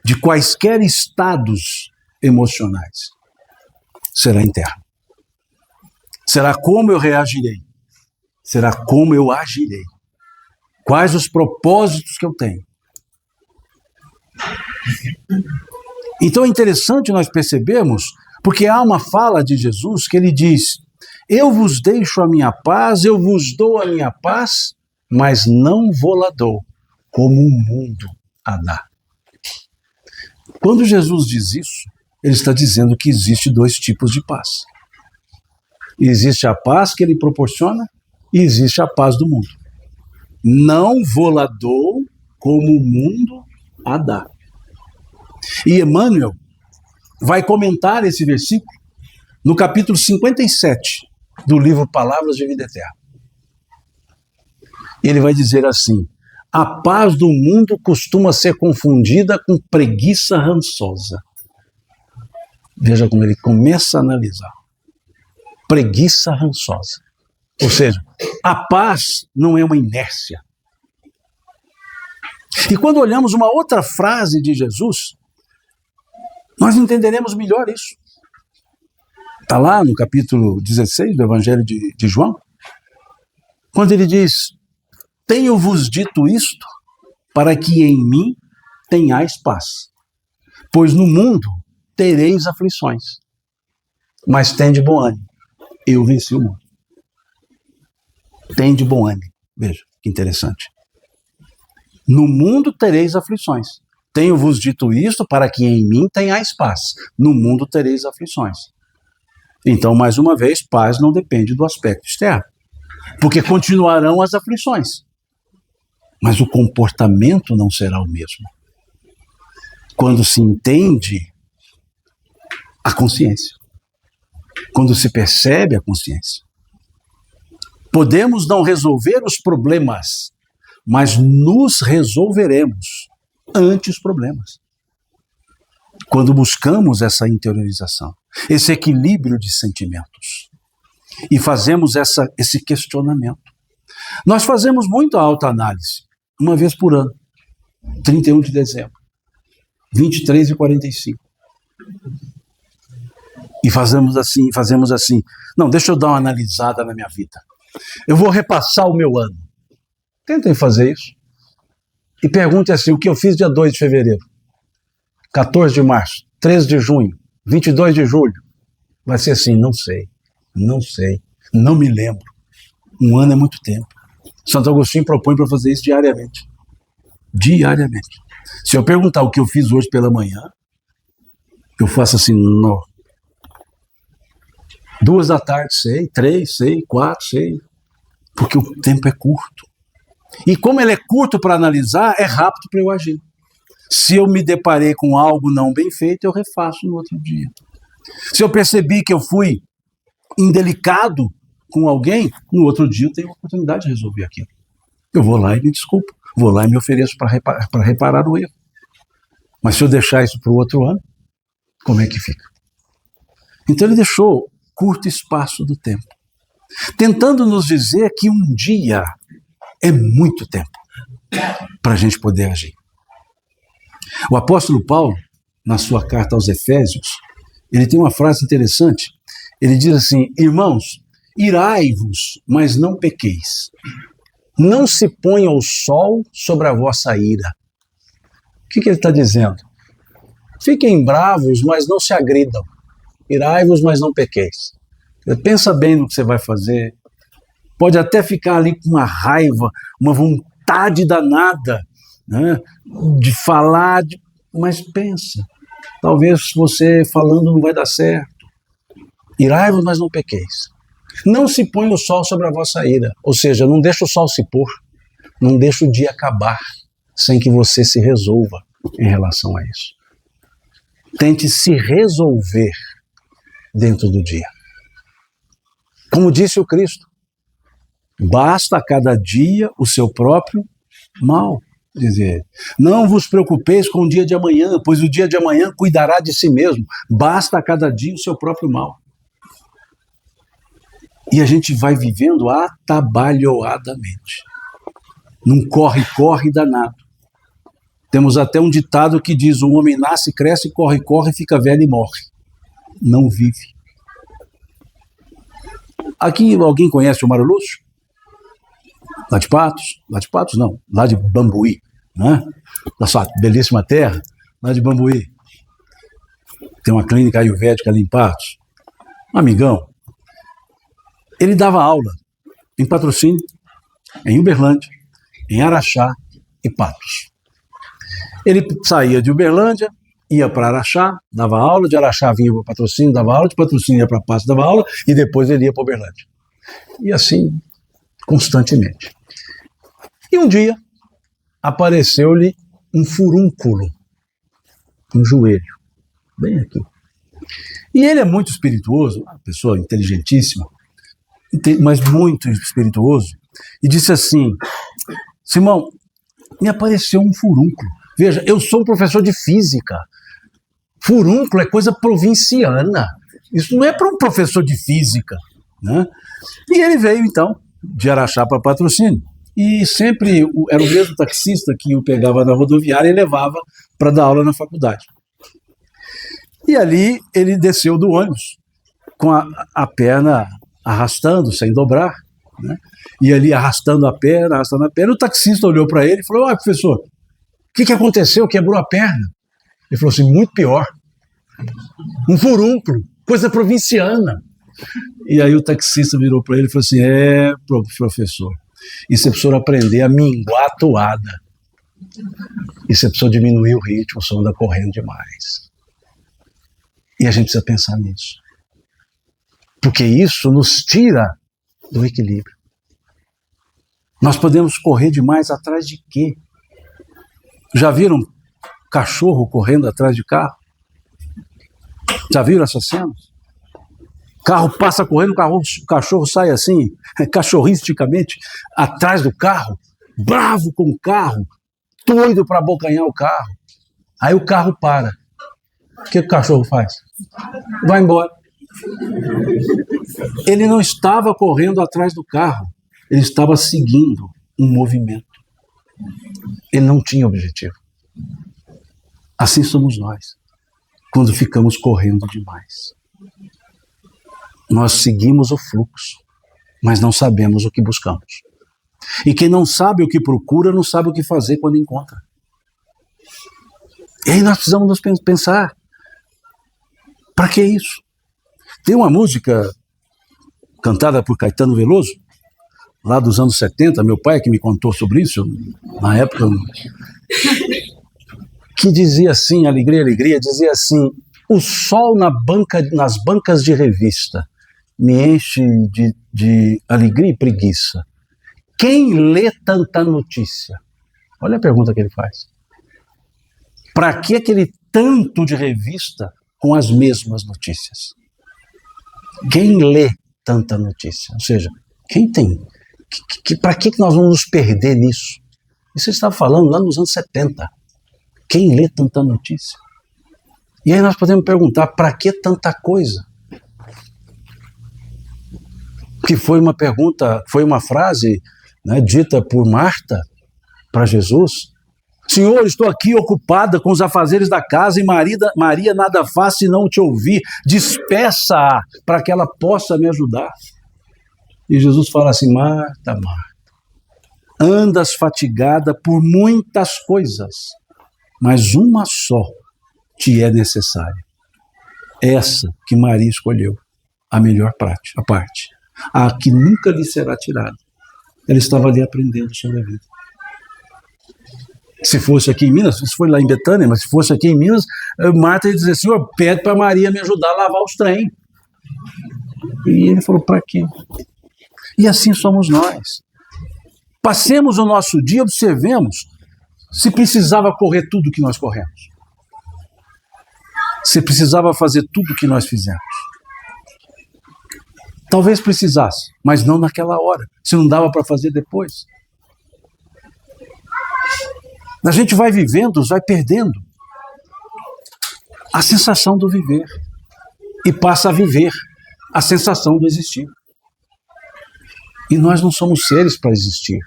Speaker 1: de quaisquer estados emocionais será interna. Será como eu reagirei. Será como eu agirei. Quais os propósitos que eu tenho. Então é interessante nós percebermos, porque há uma fala de Jesus que ele diz: eu vos deixo a minha paz, eu vos dou a minha paz, mas não vou-la dou, como o mundo a dá. Quando Jesus diz isso, ele está dizendo que existe dois tipos de paz. Existe a paz que ele proporciona e existe a paz do mundo. Não vou-la dou como o mundo a dá. E Emmanuel vai comentar esse versículo no capítulo 57 do livro Palavras de Vida Eterna. Ele vai dizer assim: a paz do mundo costuma ser confundida com preguiça rançosa. Veja como ele começa a analisar. Preguiça rançosa. Ou seja, a paz não é uma inércia. E quando olhamos uma outra frase de Jesus, nós entenderemos melhor isso. Está lá no capítulo 16 do Evangelho de João, quando ele diz: tenho-vos dito isto para que em mim tenhais paz. Pois no mundo tereis aflições, mas tende bom ânimo, eu venci o mundo. Tende bom ânimo. Veja, que interessante. No mundo tereis aflições. Tenho-vos dito isto para que em mim tenhais paz. No mundo tereis aflições. Então, mais uma vez, paz não depende do aspecto externo, porque continuarão as aflições, mas o comportamento não será o mesmo. Quando se entende a consciência, quando se percebe a consciência. Podemos não resolver os problemas, mas nos resolveremos ante os problemas. Quando buscamos essa interiorização, esse equilíbrio de sentimentos e fazemos esse questionamento. Nós fazemos muito a autoanálise, uma vez por ano, 31 de dezembro, 23h45. E fazemos assim, não, deixa eu dar uma analisada na minha vida. Eu vou repassar o meu ano. Tentem fazer isso. E pergunte assim: o que eu fiz dia 2 de fevereiro, 14 de março, 13 de junho, 22 de julho. Vai ser assim: não sei, não me lembro. Um ano é muito tempo. Santo Agostinho propõe para fazer isso diariamente. Diariamente. Se eu perguntar o que eu fiz hoje pela manhã, eu faço assim: não. 2 da tarde, sei. 3, sei. 4, sei. Porque o tempo é curto. E como ele é curto para analisar, é rápido para eu agir. Se eu me deparei com algo não bem feito, eu refaço no outro dia. Se eu percebi que eu fui indelicado com alguém, no outro dia eu tenho a oportunidade de resolver aquilo. Eu vou lá e me desculpo. Vou lá e me ofereço para reparar o erro. Mas se eu deixar isso para o outro ano, como é que fica? Então ele deixou curto espaço do tempo, tentando nos dizer que um dia é muito tempo para a gente poder agir. O apóstolo Paulo, na sua carta aos Efésios, ele tem uma frase interessante. Ele diz assim: irmãos, irai-vos, mas não pequeis. Não se ponha o sol sobre a vossa ira. O que ele está dizendo? Fiquem bravos, mas não se agridam. Irai-vos, mas não pequeis. Pensa bem no que você vai fazer. Pode até ficar ali com uma raiva, uma vontade danada, né, de falar, mas pensa. Talvez você falando não vai dar certo. Irai-vos, mas não pequeis. Não se põe o sol sobre a vossa ira. Ou seja, não deixa o sol se pôr. Não deixa o dia acabar sem que você se resolva em relação a isso. Tente se resolver dentro do dia. Como disse o Cristo, basta a cada dia o seu próprio mal. Dizer, não vos preocupeis com o dia de amanhã, pois o dia de amanhã cuidará de si mesmo. Basta a cada dia o seu próprio mal. E a gente vai vivendo atabalhoadamente. Num corre-corre danado. Temos até um ditado que diz: o homem nasce, cresce, corre, fica velho e morre. Não vive. Aqui alguém conhece o Mário Lúcio? Lá de Patos não, lá de Bambuí, né? Da sua belíssima terra, lá de Bambuí. tem uma clínica ayurvédica ali em Patos, um amigão, ele dava aula em Patrocínio, em Uberlândia, em Araxá e Patos. Ele saía de Uberlândia, ia para Araxá, dava aula, de Araxá vinha para Patrocínio, dava aula, de Patrocínio ia para Patos, dava aula, e depois ele ia para Uberlândia. E assim, constantemente. E um dia, apareceu-lhe um furúnculo no joelho, bem aqui. E ele é muito espirituoso, uma pessoa inteligentíssima, mas muito espirituoso, e disse assim: Simão, me apareceu um furúnculo. Veja, eu sou um professor de física. Furúnculo é coisa provinciana. Isso não é para um professor de física, né? E ele veio, então, de Araxá para Patrocínio. E sempre era o mesmo taxista que o pegava na rodoviária e levava para dar aula na faculdade. E ali ele desceu do ônibus com a perna arrastando, sem dobrar, né? E ali arrastando a perna, o taxista olhou para ele e falou: professor, o que aconteceu? Quebrou a perna? Ele falou assim: muito pior, um furúnculo, coisa provinciana. E aí o taxista virou para ele e falou assim: professor, e você precisa aprender a minguar a toada, e você precisa diminuir o ritmo, o som anda correndo demais. E a gente precisa pensar nisso, porque isso nos tira do equilíbrio. Nós podemos correr demais atrás de quê? Já viram cachorro correndo atrás de carro? Já viram essas cenas? Carro passa correndo, o cachorro sai assim, cachorristicamente, atrás do carro, bravo com o carro, doido para abocanhar o carro. Aí o carro para. O que o cachorro faz? Vai embora. Ele não estava correndo atrás do carro, ele estava seguindo um movimento. Ele não tinha objetivo. Assim somos nós, quando ficamos correndo demais. Nós seguimos o fluxo, mas não sabemos o que buscamos. E quem não sabe o que procura, não sabe o que fazer quando encontra. E aí nós precisamos nos pensar: para que isso? Tem uma música cantada por Caetano Veloso, lá dos anos 70, meu pai que me contou sobre isso, na época, que dizia assim, Alegria, Alegria, dizia assim: o sol nas bancas de revista me enche de alegria e preguiça. Quem lê tanta notícia? Olha a pergunta que ele faz. Para que aquele tanto de revista com as mesmas notícias? Quem lê tanta notícia? Ou seja, quem tem? Para que nós vamos nos perder nisso? Isso você estava falando lá nos anos 70. Quem lê tanta notícia? E aí nós podemos perguntar: para que tanta coisa? Que foi uma pergunta, foi uma frase, né, dita por Marta para Jesus: Senhor, estou aqui ocupada com os afazeres da casa e Maria nada faz se não te ouvir. Despeça-a para que ela possa me ajudar. E Jesus fala assim: Marta, Marta, andas fatigada por muitas coisas, mas uma só te é necessária. Essa que Maria escolheu, a melhor parte, a que nunca lhe será tirada. Ela estava ali aprendendo sobre a vida. Se fosse aqui em Minas, isso foi lá em Betânia, mas se fosse aqui em Minas, Marta ia dizer: Senhor, pede para Maria me ajudar a lavar os trem. E ele falou: para quê? E assim somos nós. Passemos o nosso dia, observemos se precisava correr tudo que nós corremos. Se precisava fazer tudo que nós fizemos. Talvez precisasse, mas não naquela hora. Se não dava para fazer depois. A gente vai vivendo, vai perdendo a sensação do viver. E passa a viver a sensação do existir. E nós não somos seres para existir.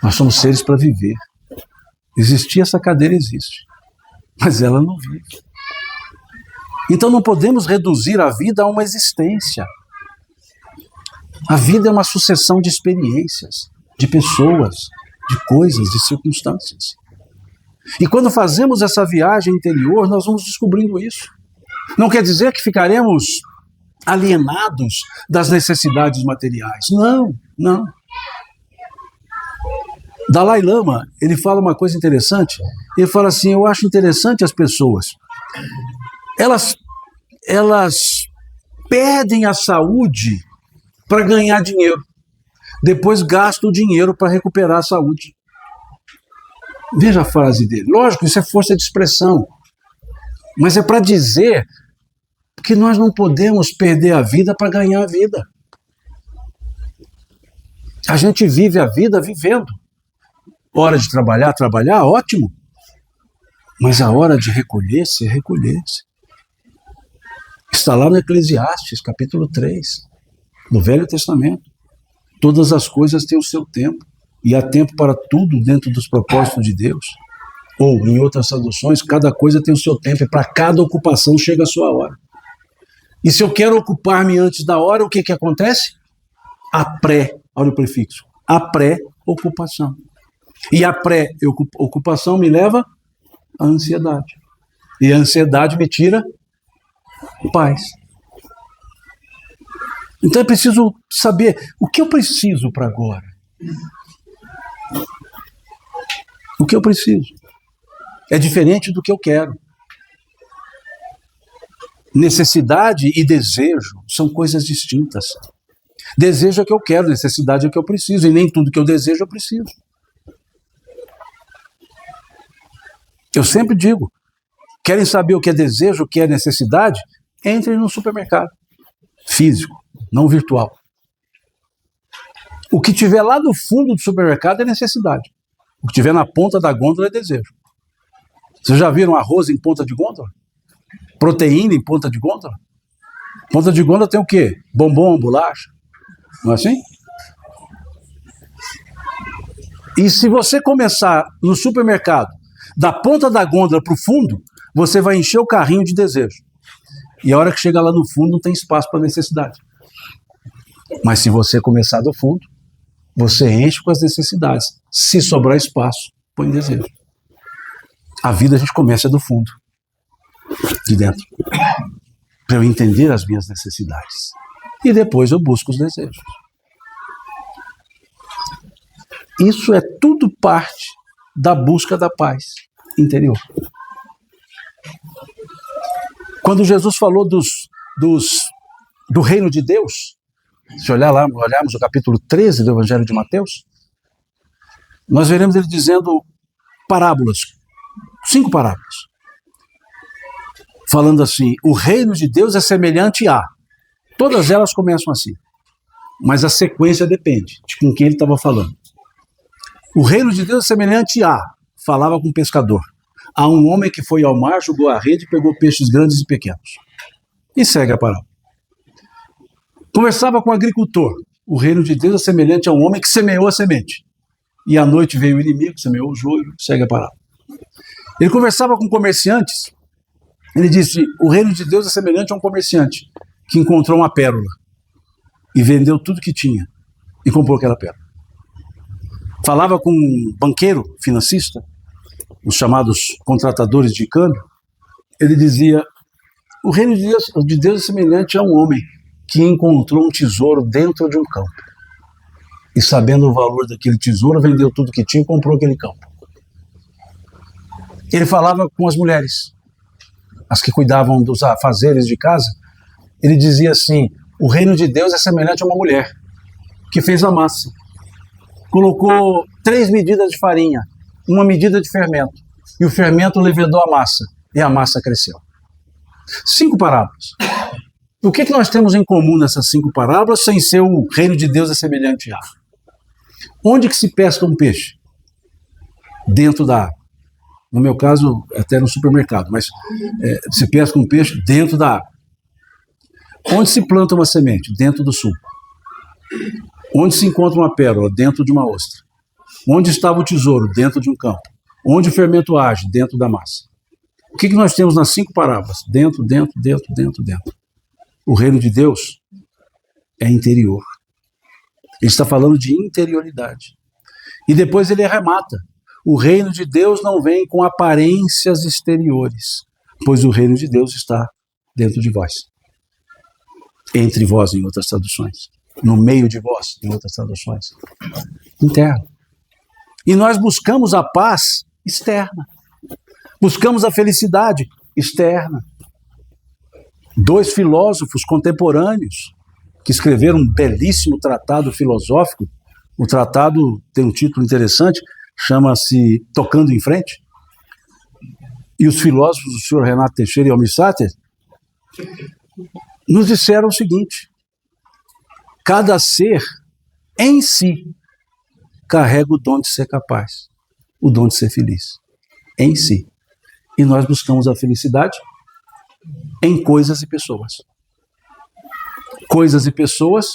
Speaker 1: Nós somos seres para viver. Existir, essa cadeira existe. Mas ela não vive. Então não podemos reduzir a vida a uma existência. A vida é uma sucessão de experiências, de pessoas, de coisas, de circunstâncias. E quando fazemos essa viagem interior, nós vamos descobrindo isso. Não quer dizer que ficaremos alienados das necessidades materiais. Não, não. Dalai Lama, ele fala uma coisa interessante. Ele fala assim, eu acho interessante as pessoas. Elas perdem a saúde para ganhar dinheiro. Depois gastam o dinheiro para recuperar a saúde. Veja a frase dele. Lógico, isso é força de expressão. Mas é para dizer que nós não podemos perder a vida para ganhar a vida. A gente vive a vida vivendo. Hora de trabalhar, ótimo. Mas a hora de recolher-se, recolher-se. Está lá no Eclesiastes, capítulo 3, no Velho Testamento. Todas as coisas têm o seu tempo. E há tempo para tudo dentro dos propósitos de Deus. Ou, em outras traduções, cada coisa tem o seu tempo. E para cada ocupação chega a sua hora. E se eu quero ocupar-me antes da hora, o que acontece? Olha o prefixo. A pré-ocupação. E a pré-ocupação me leva à ansiedade. E a ansiedade me tira paz. Então é preciso saber o que eu preciso para agora. O que eu preciso. É diferente do que eu quero. Necessidade e desejo são coisas distintas. Desejo é o que eu quero, necessidade é o que eu preciso. E nem tudo que eu desejo eu preciso. Eu sempre digo, querem saber o que é desejo, o que é necessidade? Entrem no supermercado. Físico, não virtual. O que tiver lá no fundo do supermercado é necessidade. O que tiver na ponta da gôndola é desejo. Vocês já viram arroz em ponta de gôndola? Proteína em ponta de gôndola? Ponta de gôndola tem o quê? Bombom, bolacha. Não é assim? E se você começar no supermercado, da ponta da gôndola para o fundo, você vai encher o carrinho de desejo. E a hora que chega lá no fundo, não tem espaço para necessidade. Mas se você começar do fundo, você enche com as necessidades. Se sobrar espaço, põe desejo. A vida a gente começa do fundo, de dentro. Para eu entender as minhas necessidades. E depois eu busco os desejos. Isso é tudo parte da busca da paz interior. Quando Jesus falou do reino de Deus, se olharmos o capítulo 13 do Evangelho de Mateus, nós veremos ele dizendo parábolas, 5 parábolas, falando assim, o reino de Deus é semelhante a, todas elas começam assim, mas a sequência depende de com quem ele estava falando. O reino de Deus é semelhante a, falava com o pescador, a um homem que foi ao mar, jogou a rede e pegou peixes grandes e pequenos. E segue a parábola. Conversava com o agricultor. O reino de Deus é semelhante a um homem que semeou a semente. E à noite veio o inimigo, semeou o joio, segue a parábola. Ele conversava com comerciantes. Ele disse, o reino de Deus é semelhante a um comerciante que encontrou uma pérola e vendeu tudo que tinha e comprou aquela pérola. Falava com um banqueiro, financista, os chamados contratadores de câmbio. Ele dizia, o reino de Deus é semelhante a um homem que encontrou um tesouro dentro de um campo. E sabendo o valor daquele tesouro, vendeu tudo que tinha e comprou aquele campo. Ele falava com as mulheres, as que cuidavam dos afazeres de casa. Ele dizia assim, o reino de Deus é semelhante a uma mulher que fez a massa. Colocou 3 medidas de farinha, 1 medida de fermento. E o fermento levedou a massa. E a massa cresceu. 5 parábolas. O que nós temos em comum nessas 5 parábolas, sem ser o reino de Deus é semelhante a? Onde que se pesca um peixe? Dentro da água. No meu caso, até no supermercado, mas se pesca um peixe dentro da água. Onde se planta uma semente? Dentro do suco. Onde se encontra uma pérola? Dentro de uma ostra. Onde estava o tesouro? Dentro de um campo. Onde o fermento age? Dentro da massa. O que nós temos nas 5 parábolas? Dentro, dentro, dentro, dentro, dentro. O reino de Deus é interior. Ele está falando de interioridade. E depois ele arremata. O reino de Deus não vem com aparências exteriores, pois o reino de Deus está dentro de vós. Entre vós, em outras traduções. No meio de vós, em outras traduções. Interno. E nós buscamos a paz externa. Buscamos a felicidade externa. 2 filósofos contemporâneos que escreveram um belíssimo tratado filosófico. O tratado tem um título interessante, chama-se Tocando em Frente. E os filósofos, o senhor Renato Teixeira e Almir Sater, nos disseram o seguinte: cada ser em si carrega o dom de ser capaz, o dom de ser feliz, em si. E nós buscamos a felicidade em coisas e pessoas. Coisas e pessoas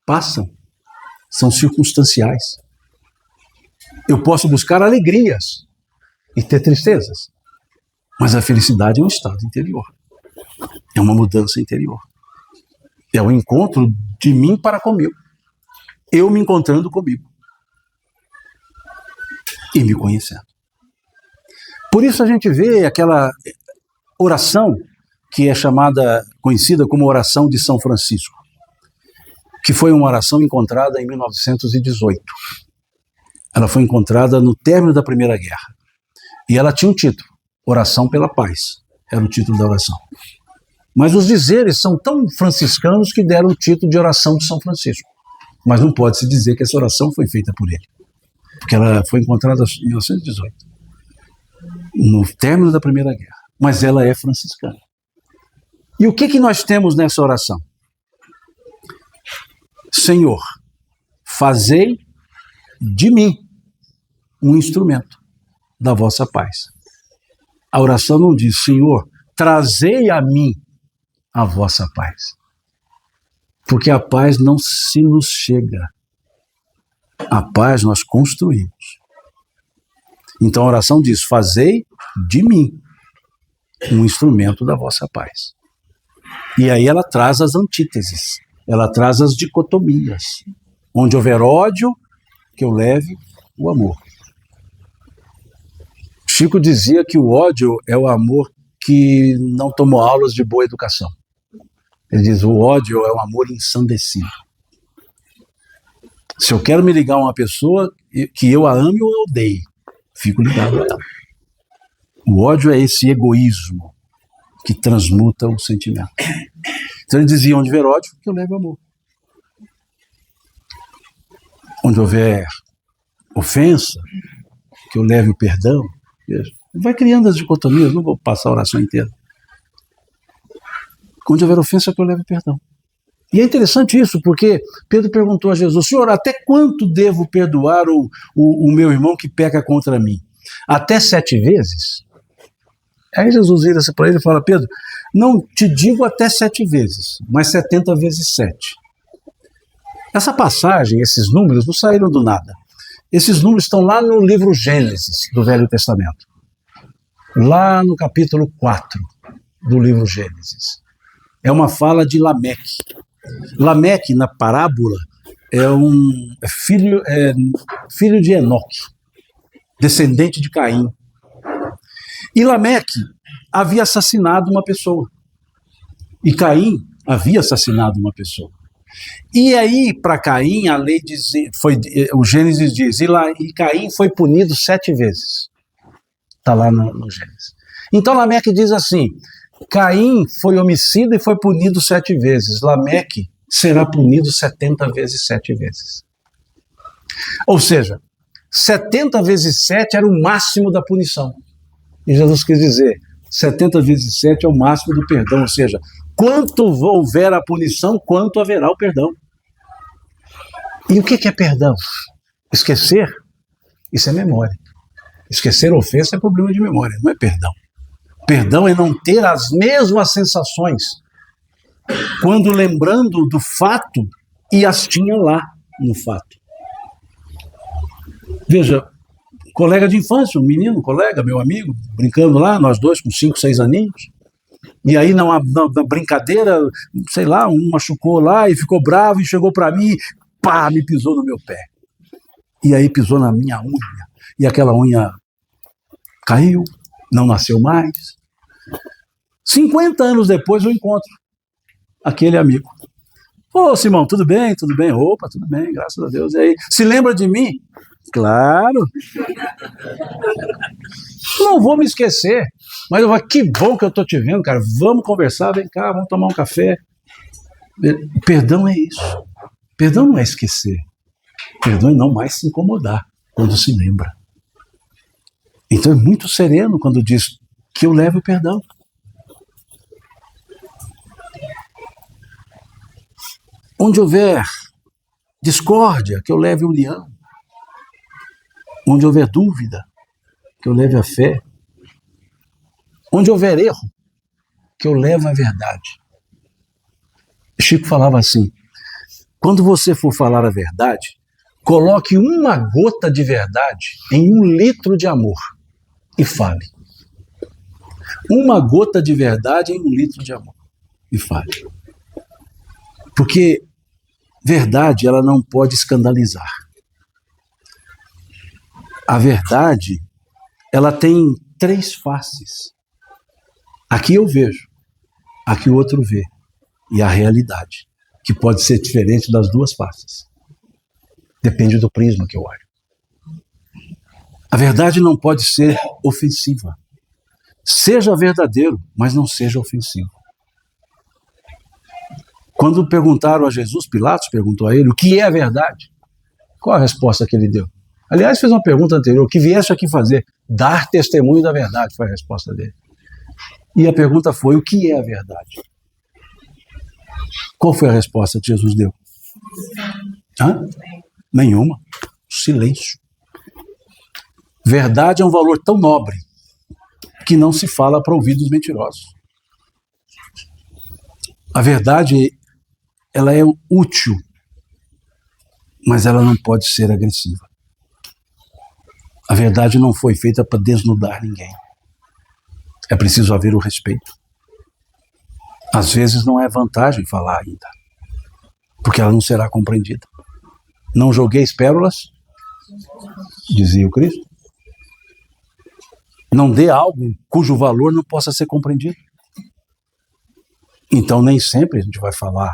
Speaker 1: passam, são circunstanciais. Eu posso buscar alegrias e ter tristezas, mas a felicidade é um estado interior, é uma mudança interior, é o encontro de mim para comigo, eu me encontrando comigo e me conhecendo. Por isso a gente vê aquela oração que é conhecida como oração de São Francisco, que foi uma oração encontrada em 1918. Ela foi encontrada no término da Primeira Guerra. E ela tinha um título, Oração pela Paz. Era o título da oração. Mas os dizeres são tão franciscanos que deram o título de Oração de São Francisco. Mas não pode-se dizer que essa oração foi feita por ele, porque ela foi encontrada em 1918, no término da Primeira Guerra. Mas ela é franciscana. E o que nós temos nessa oração? Senhor, fazei de mim um instrumento da vossa paz. A oração não diz, Senhor, trazei a mim a vossa paz. Porque a paz não se nos chega. A paz nós construímos. Então a oração diz, fazei de mim um instrumento da vossa paz. E aí ela traz as antíteses, ela traz as dicotomias. Onde houver ódio, que eu leve o amor. Chico dizia que o ódio é o amor que não tomou aulas de boa educação. Ele diz, o ódio é um amor ensandecido. Se eu quero me ligar a uma pessoa, que eu a ame ou a odeie, fico ligado a ela. O ódio é esse egoísmo que transmuta o sentimento. Então ele dizia, onde houver ódio, que eu leve amor. Onde houver ofensa, que eu leve o perdão. Veja, vai criando as dicotomias, não vou passar a oração inteira. Onde houver ofensa, que eu leve o perdão. E é interessante isso, porque Pedro perguntou a Jesus, Senhor, até quanto devo perdoar o meu irmão que peca contra mim? Até 7 vezes? Aí Jesus vira-se para ele e fala, Pedro, não te digo até 7 vezes, mas 70 vezes 7. Essa passagem, esses números, não saíram do nada. Esses números estão lá no livro Gênesis, do Velho Testamento. Lá no capítulo 4 do livro Gênesis. É uma fala de Lameque. Lameque, na parábola, é filho de Enoque, descendente de Caim. E Lameque havia assassinado uma pessoa. E Caim havia assassinado uma pessoa. E aí, para Caim, a lei diz, o Gênesis diz, e Caim foi punido 7 vezes. Está lá no Gênesis. Então Lameque diz assim, Caim foi homicida e foi punido 7 vezes. Lameque será punido 70 vezes 7 vezes. Ou seja, 70 vezes 7 era o máximo da punição. E Jesus quis dizer, 70 vezes 7 é o máximo do perdão. Ou seja, quanto houver a punição, quanto haverá o perdão. E o que é perdão? Esquecer? Isso é memória. Esquecer ofensa é problema de memória, não é perdão. Perdão é não ter as mesmas sensações quando lembrando do fato e as tinha lá no fato. Veja, colega de infância, um menino, colega, meu amigo, brincando lá, nós dois com 5, 6 aninhos, e aí na brincadeira, sei lá, um machucou lá e ficou bravo e chegou para mim, pá, me pisou no meu pé. E aí pisou na minha unha, e aquela unha caiu, não nasceu mais. 50 anos depois eu encontro aquele amigo. Ô, Simão, tudo bem? Tudo bem? Opa, tudo bem, graças a Deus. E aí, se lembra de mim? Claro. Não vou me esquecer. Mas eu falo, que bom que eu tô te vendo, cara. Vamos conversar, vem cá, vamos tomar um café. Perdão é isso. Perdão não é esquecer. Perdão é não mais se incomodar quando se lembra. Então é muito sereno quando diz que eu levo o perdão. Onde houver discórdia, que eu leve união. Onde houver dúvida, que eu leve a fé. Onde houver erro, que eu leve a verdade. Chico falava assim, quando você for falar a verdade, coloque uma gota de verdade em 1 litro de amor e fale. Uma gota de verdade em 1 litro de amor e fale. Porque verdade, ela não pode escandalizar. A verdade, ela tem 3 faces. Aqui eu vejo, aqui o outro vê. E a realidade, que pode ser diferente das 2 faces. Depende do prisma que eu olho. A verdade não pode ser ofensiva. Seja verdadeiro, mas não seja ofensivo. Quando perguntaram a Jesus, Pilatos perguntou a ele, o que é a verdade? Qual a resposta que ele deu? Aliás, fez uma pergunta anterior, o que vieste aqui fazer? Dar testemunho da verdade, foi a resposta dele. E a pergunta foi, o que é a verdade? Qual foi a resposta que Jesus deu? Hã? Nenhuma. Silêncio. Verdade é um valor tão nobre que não se fala para ouvidos mentirosos. A verdade, ela é útil, mas ela não pode ser agressiva. A verdade não foi feita para desnudar ninguém. É preciso haver o respeito. Às vezes não é vantagem falar ainda, porque ela não será compreendida. Não jogueis pérolas, dizia o Cristo. Não dê algo cujo valor não possa ser compreendido. Então nem sempre a gente vai falar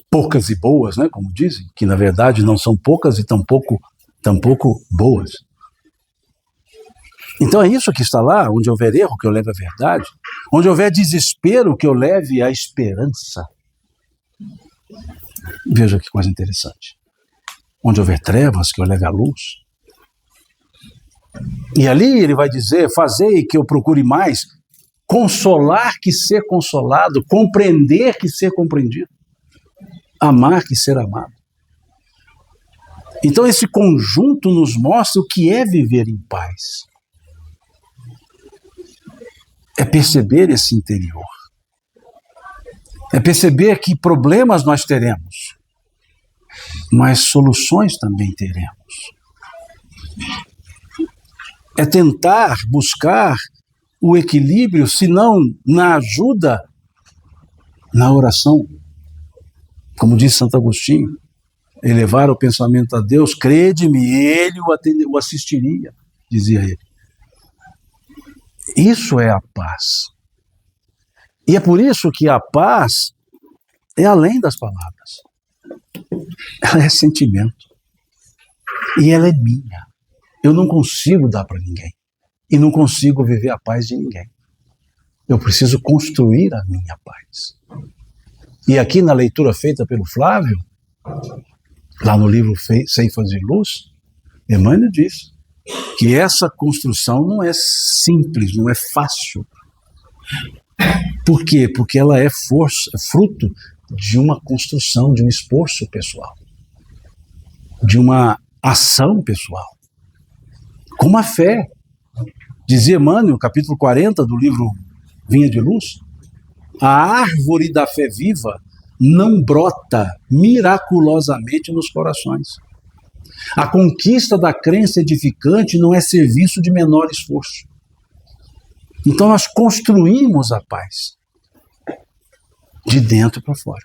Speaker 1: poucas e boas, né, como dizem, que na verdade não são poucas e tampouco boas. Então é isso que está lá, onde houver erro, que eu leve a verdade, onde houver desespero, que eu leve a esperança. Veja que coisa interessante. Onde houver trevas, que eu leve a luz. E ali ele vai dizer, fazei que eu procure mais, consolar que ser consolado, compreender que ser compreendido, amar que ser amado. Então esse conjunto nos mostra o que é viver em paz. É perceber esse interior. É perceber que problemas nós teremos, mas soluções também teremos. É tentar buscar o equilíbrio, se não na ajuda, na oração. Como diz Santo Agostinho, elevar o pensamento a Deus, crede-me, ele o assistiria, dizia ele. Isso é a paz. E é por isso que a paz é além das palavras. Ela é sentimento. E ela é minha. Eu não consigo dar para ninguém. E não consigo viver a paz de ninguém. Eu preciso construir a minha paz. E aqui na leitura feita pelo Flávio, lá no livro Ceifas de Luz, Emmanuel diz que essa construção não é simples, não é fácil. Por quê? Porque ela é fruto de uma construção, de um esforço pessoal, de uma ação pessoal, com a fé. Dizia Emmanuel, capítulo 40 do livro Vinha de Luz, a árvore da fé viva não brota miraculosamente nos corações. A conquista da crença edificante não é serviço de menor esforço. Então nós construímos a paz de dentro para fora.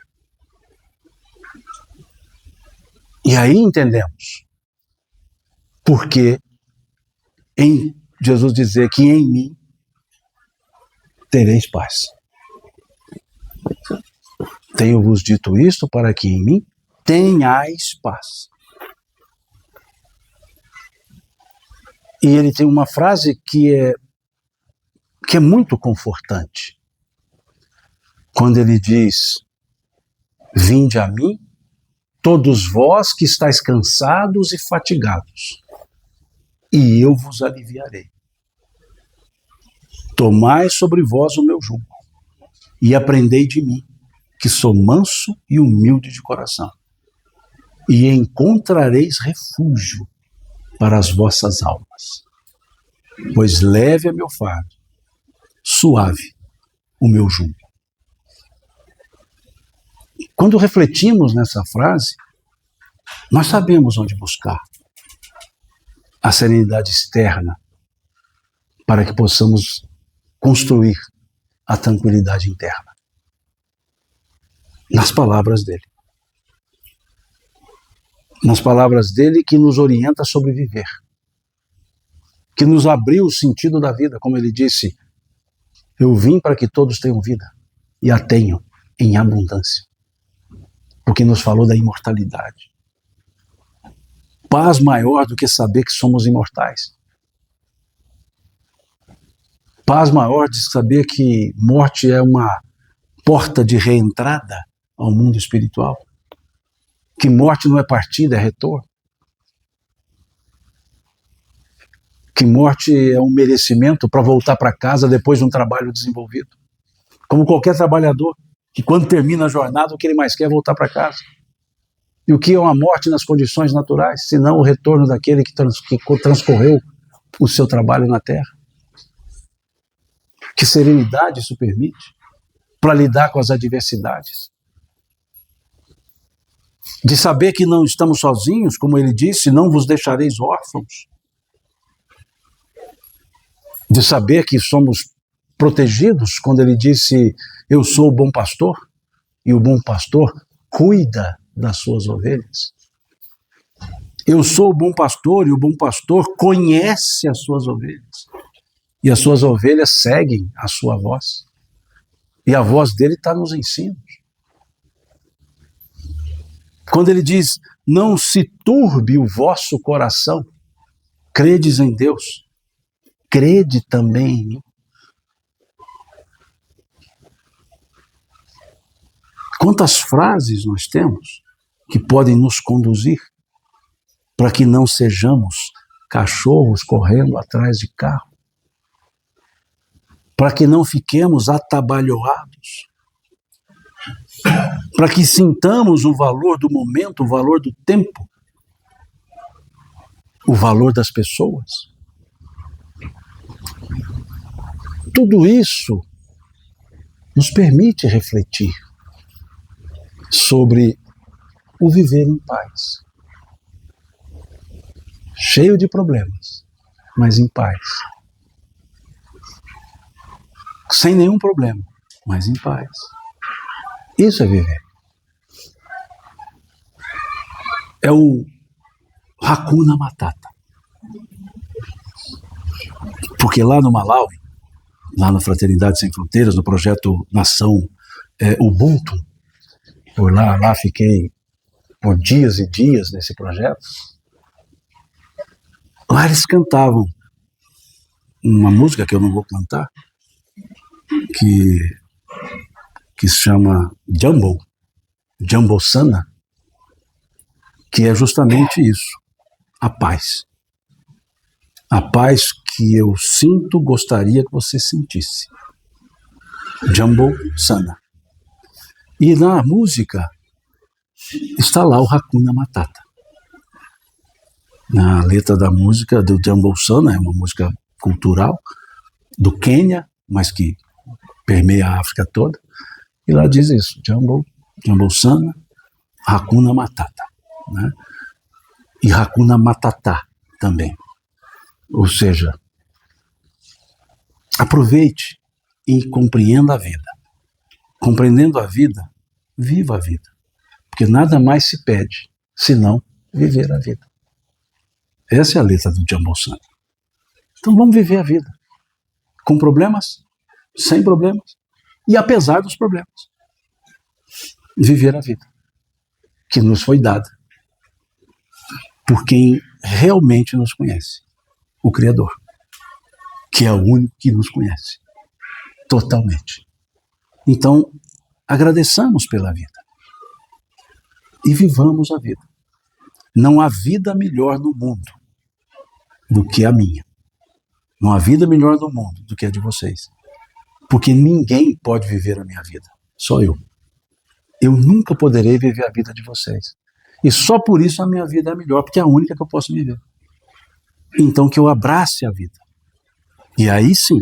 Speaker 1: E aí entendemos por que em Jesus dizer que em mim tereis paz. Tenho-vos dito isto para que em mim tenhais paz. E ele tem uma frase que é muito confortante. Quando ele diz: vinde a mim, todos vós que estáis cansados e fatigados, e eu vos aliviarei. Tomai sobre vós o meu jugo, e aprendei de mim, que sou manso e humilde de coração, e encontrareis refúgio para as vossas almas. Pois leve é meu fardo, suave o meu jugo. Quando refletimos nessa frase, nós sabemos onde buscar a serenidade externa para que possamos construir a tranquilidade interna. Nas palavras dele. Nas palavras dele que nos orienta a sobreviver. Que nos abriu o sentido da vida, como ele disse: eu vim para que todos tenham vida e a tenham em abundância. Porque nos falou da imortalidade. Paz maior do que saber que somos imortais. Paz maior de saber que morte é uma porta de reentrada ao mundo espiritual. Que morte não é partida, é retorno. Que morte é um merecimento para voltar para casa depois de um trabalho desenvolvido. Como qualquer trabalhador, que quando termina a jornada, o que ele mais quer é voltar para casa. E o que é uma morte nas condições naturais, senão o retorno daquele que transcorreu o seu trabalho na Terra? Que serenidade isso permite para lidar com as adversidades. De saber que não estamos sozinhos, como ele disse, não vos deixareis órfãos. De saber que somos protegidos, quando ele disse: eu sou o bom pastor, e o bom pastor cuida das suas ovelhas. Eu sou o bom pastor, e o bom pastor conhece as suas ovelhas. E as suas ovelhas seguem a sua voz. E a voz dele está nos ensinos. Quando ele diz: não se turbe o vosso coração, credes em Deus, crede também em mim. Quantas frases nós temos que podem nos conduzir para que não sejamos cachorros correndo atrás de carro, para que não fiquemos atabalhoados, para que sintamos o valor do momento, o valor do tempo, o valor das pessoas. Tudo isso nos permite refletir sobre o viver em paz. Cheio de problemas, mas em paz. Sem nenhum problema, mas em paz. Isso é viver. É o Hakuna Matata. Porque lá no Malawi, lá na Fraternidade Sem Fronteiras, no projeto Nação Ubuntu, por lá fiquei por dias e dias nesse projeto. Lá eles cantavam uma música que eu não vou cantar, que se chama Jambo Sana, que é justamente isso, a paz. A paz que eu sinto, gostaria que você sentisse. Jambo Sana. E na música está lá o Hakuna Matata. Na letra da música do Jambo Sana, é uma música cultural do Quênia, mas que permeia a África toda. E lá diz isso, Jambo Sana, Hakuna Matata. Né? E Hakuna Matata também. Ou seja, aproveite e compreenda a vida. Compreendendo a vida, viva a vida. Porque nada mais se pede senão viver a vida. Essa é a letra do Jambo Sana. Então vamos viver a vida. Com problemas, sem problemas e apesar dos problemas. viver a vida que nos foi dada por quem realmente nos conhece, o Criador, que é o único que nos conhece totalmente. Então, agradeçamos pela vida e vivamos a vida. Não há vida melhor no mundo do que a minha. Não há vida melhor no mundo do que a de vocês. Porque ninguém pode viver a minha vida, só eu. Eu nunca poderei viver a vida de vocês. E só por isso a minha vida é melhor, porque é a única que eu posso viver. Então que eu abrace a vida. E aí sim,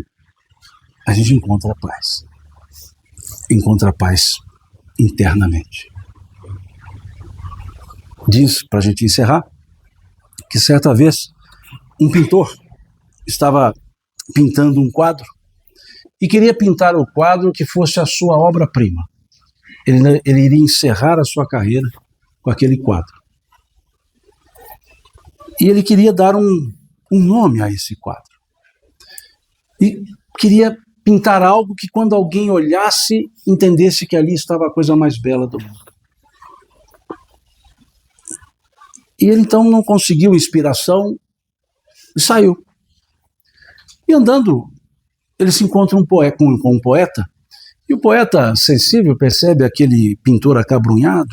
Speaker 1: a gente encontra paz. Encontra paz internamente. Diz, para a gente encerrar, que certa vez um pintor estava pintando um quadro e queria pintar o quadro que fosse a sua obra-prima. Ele iria encerrar a sua carreira com aquele quadro. E ele queria dar um nome a esse quadro. E queria pintar algo que quando alguém olhasse, entendesse que ali estava a coisa mais bela do mundo. E ele então não conseguiu inspiração e saiu. E andando, ele se encontra com um poeta, e o poeta sensível percebe aquele pintor acabrunhado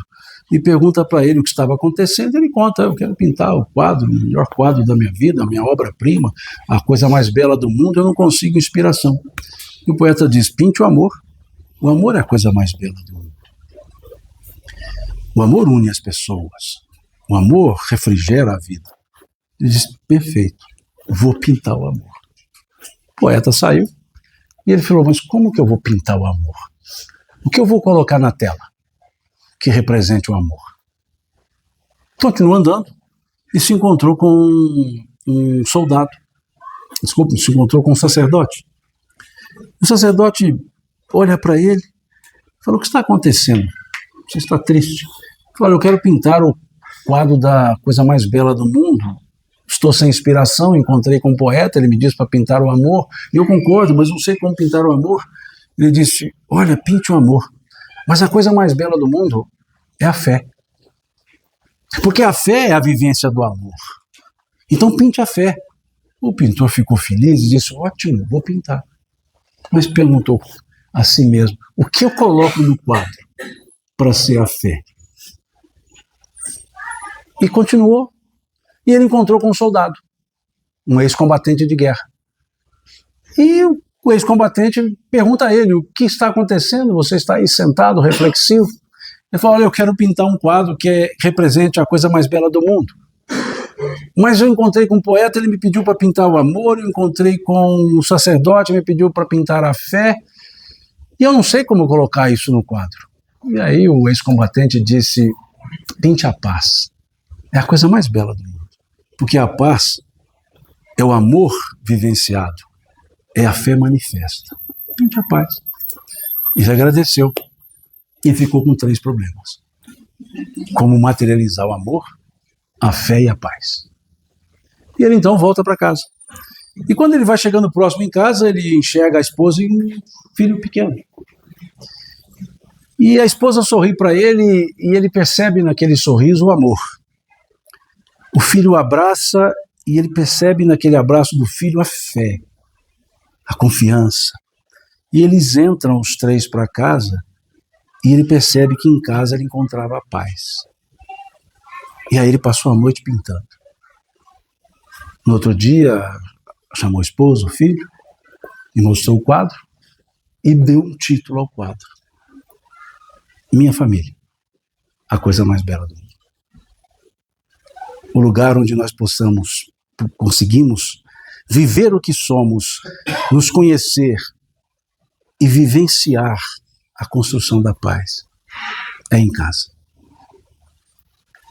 Speaker 1: e pergunta para ele o que estava acontecendo. Ele conta: eu quero pintar o quadro, o melhor quadro da minha vida, a minha obra-prima, a coisa mais bela do mundo, eu não consigo inspiração. E o poeta diz: pinte o amor. O amor é a coisa mais bela do mundo. O amor une as pessoas. O amor refrigera a vida. Ele diz: perfeito, vou pintar o amor. O poeta saiu e ele falou: mas como que eu vou pintar o amor? O que eu vou colocar na tela que represente o amor? Continuou andando e se encontrou com um soldado. Desculpa, se encontrou com um sacerdote. O sacerdote olha para ele e fala: o que está acontecendo? Você está triste? Ele fala: eu quero pintar o quadro da coisa mais bela do mundo. Estou sem inspiração, encontrei com um poeta, ele me disse para pintar o amor, e eu concordo, mas não sei como pintar o amor. Ele disse: olha, pinte o amor, mas a coisa mais bela do mundo é a fé. Porque a fé é a vivência do amor. Então pinte a fé. O pintor ficou feliz e disse: ótimo, vou pintar. Mas perguntou a si mesmo: o que eu coloco no quadro para ser a fé? E continuou. E ele encontrou com um soldado, um ex-combatente de guerra. E o ex-combatente pergunta a ele: o que está acontecendo? Você está aí sentado, reflexivo? Ele fala: olha, eu quero pintar um quadro que represente a coisa mais bela do mundo. Mas eu encontrei com um poeta, ele me pediu para pintar o amor, eu encontrei com um sacerdote, me pediu para pintar a fé, e eu não sei como colocar isso no quadro. E aí o ex-combatente disse: pinte a paz. É a coisa mais bela do mundo. Porque a paz é o amor vivenciado, é a fé manifesta. Pinte a paz. Ele agradeceu e ficou com 3 problemas: como materializar o amor, a fé e a paz. E ele então volta para casa. E quando ele vai chegando próximo em casa, ele enxerga a esposa e um filho pequeno. E a esposa sorri para ele e ele percebe naquele sorriso o amor. O filho o abraça e ele percebe naquele abraço do filho a fé, a confiança. E eles entram os 3 para casa e ele percebe que em casa ele encontrava a paz. E aí ele passou a noite pintando. No outro dia, chamou a esposa, o filho, e mostrou o quadro e deu um título ao quadro: Minha Família, a coisa mais bela do mundo. O lugar onde nós conseguimos viver o que somos, nos conhecer e vivenciar a construção da paz é em casa.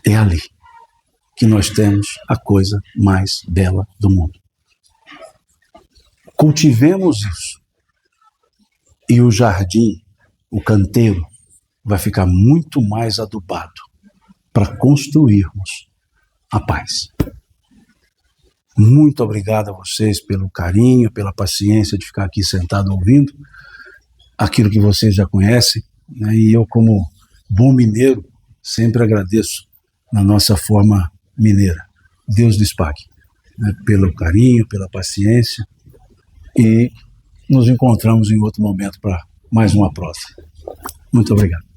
Speaker 1: É ali que nós temos a coisa mais bela do mundo. Cultivemos isso e o jardim, o canteiro, vai ficar muito mais adubado para construirmos a paz. Muito obrigado a vocês pelo carinho, pela paciência de ficar aqui sentado ouvindo aquilo que vocês já conhecem, né? E eu, como bom mineiro, sempre agradeço na nossa forma mineira. Deus lhes pague, né, pelo carinho, pela paciência, e nos encontramos em outro momento para mais uma prosa. Muito obrigado.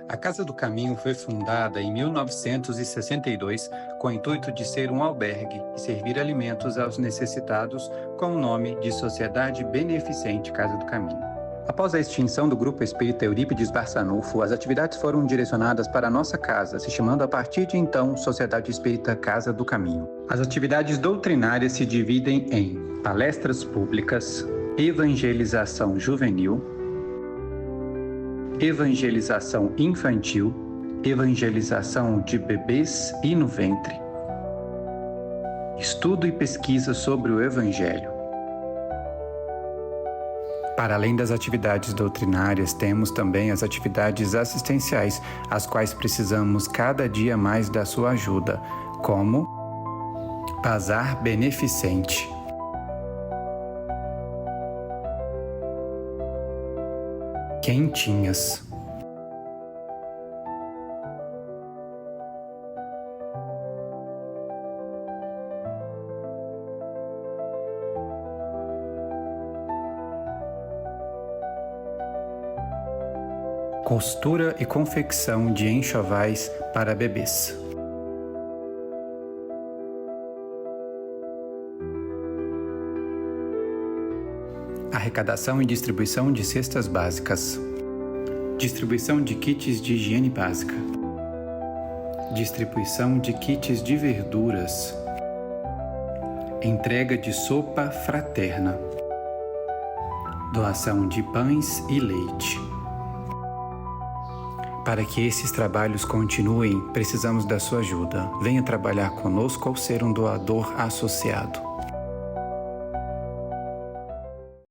Speaker 2: A Casa do Caminho foi fundada em 1962 com o intuito de ser um albergue e servir alimentos aos necessitados com o nome de Sociedade Beneficente Casa do Caminho. Após a extinção do Grupo Espírita Eurípides Barçanufo, as atividades foram direcionadas para a nossa casa, se chamando a partir de então Sociedade Espírita Casa do Caminho. As atividades doutrinárias se dividem em palestras públicas, evangelização juvenil, evangelização infantil, evangelização de bebês e no ventre, estudo e pesquisa sobre o Evangelho. Para além das atividades doutrinárias, temos também as atividades assistenciais, as quais precisamos cada dia mais da sua ajuda, como Bazar Beneficente, Quentinhas, costura e confecção de enxovais para bebês. Arrecadação e distribuição de cestas básicas. Distribuição de kits de higiene básica. Distribuição de kits de verduras. Entrega de sopa fraterna. Doação de pães e leite. Para que esses trabalhos continuem, precisamos da sua ajuda. Venha trabalhar conosco ou ser um doador associado.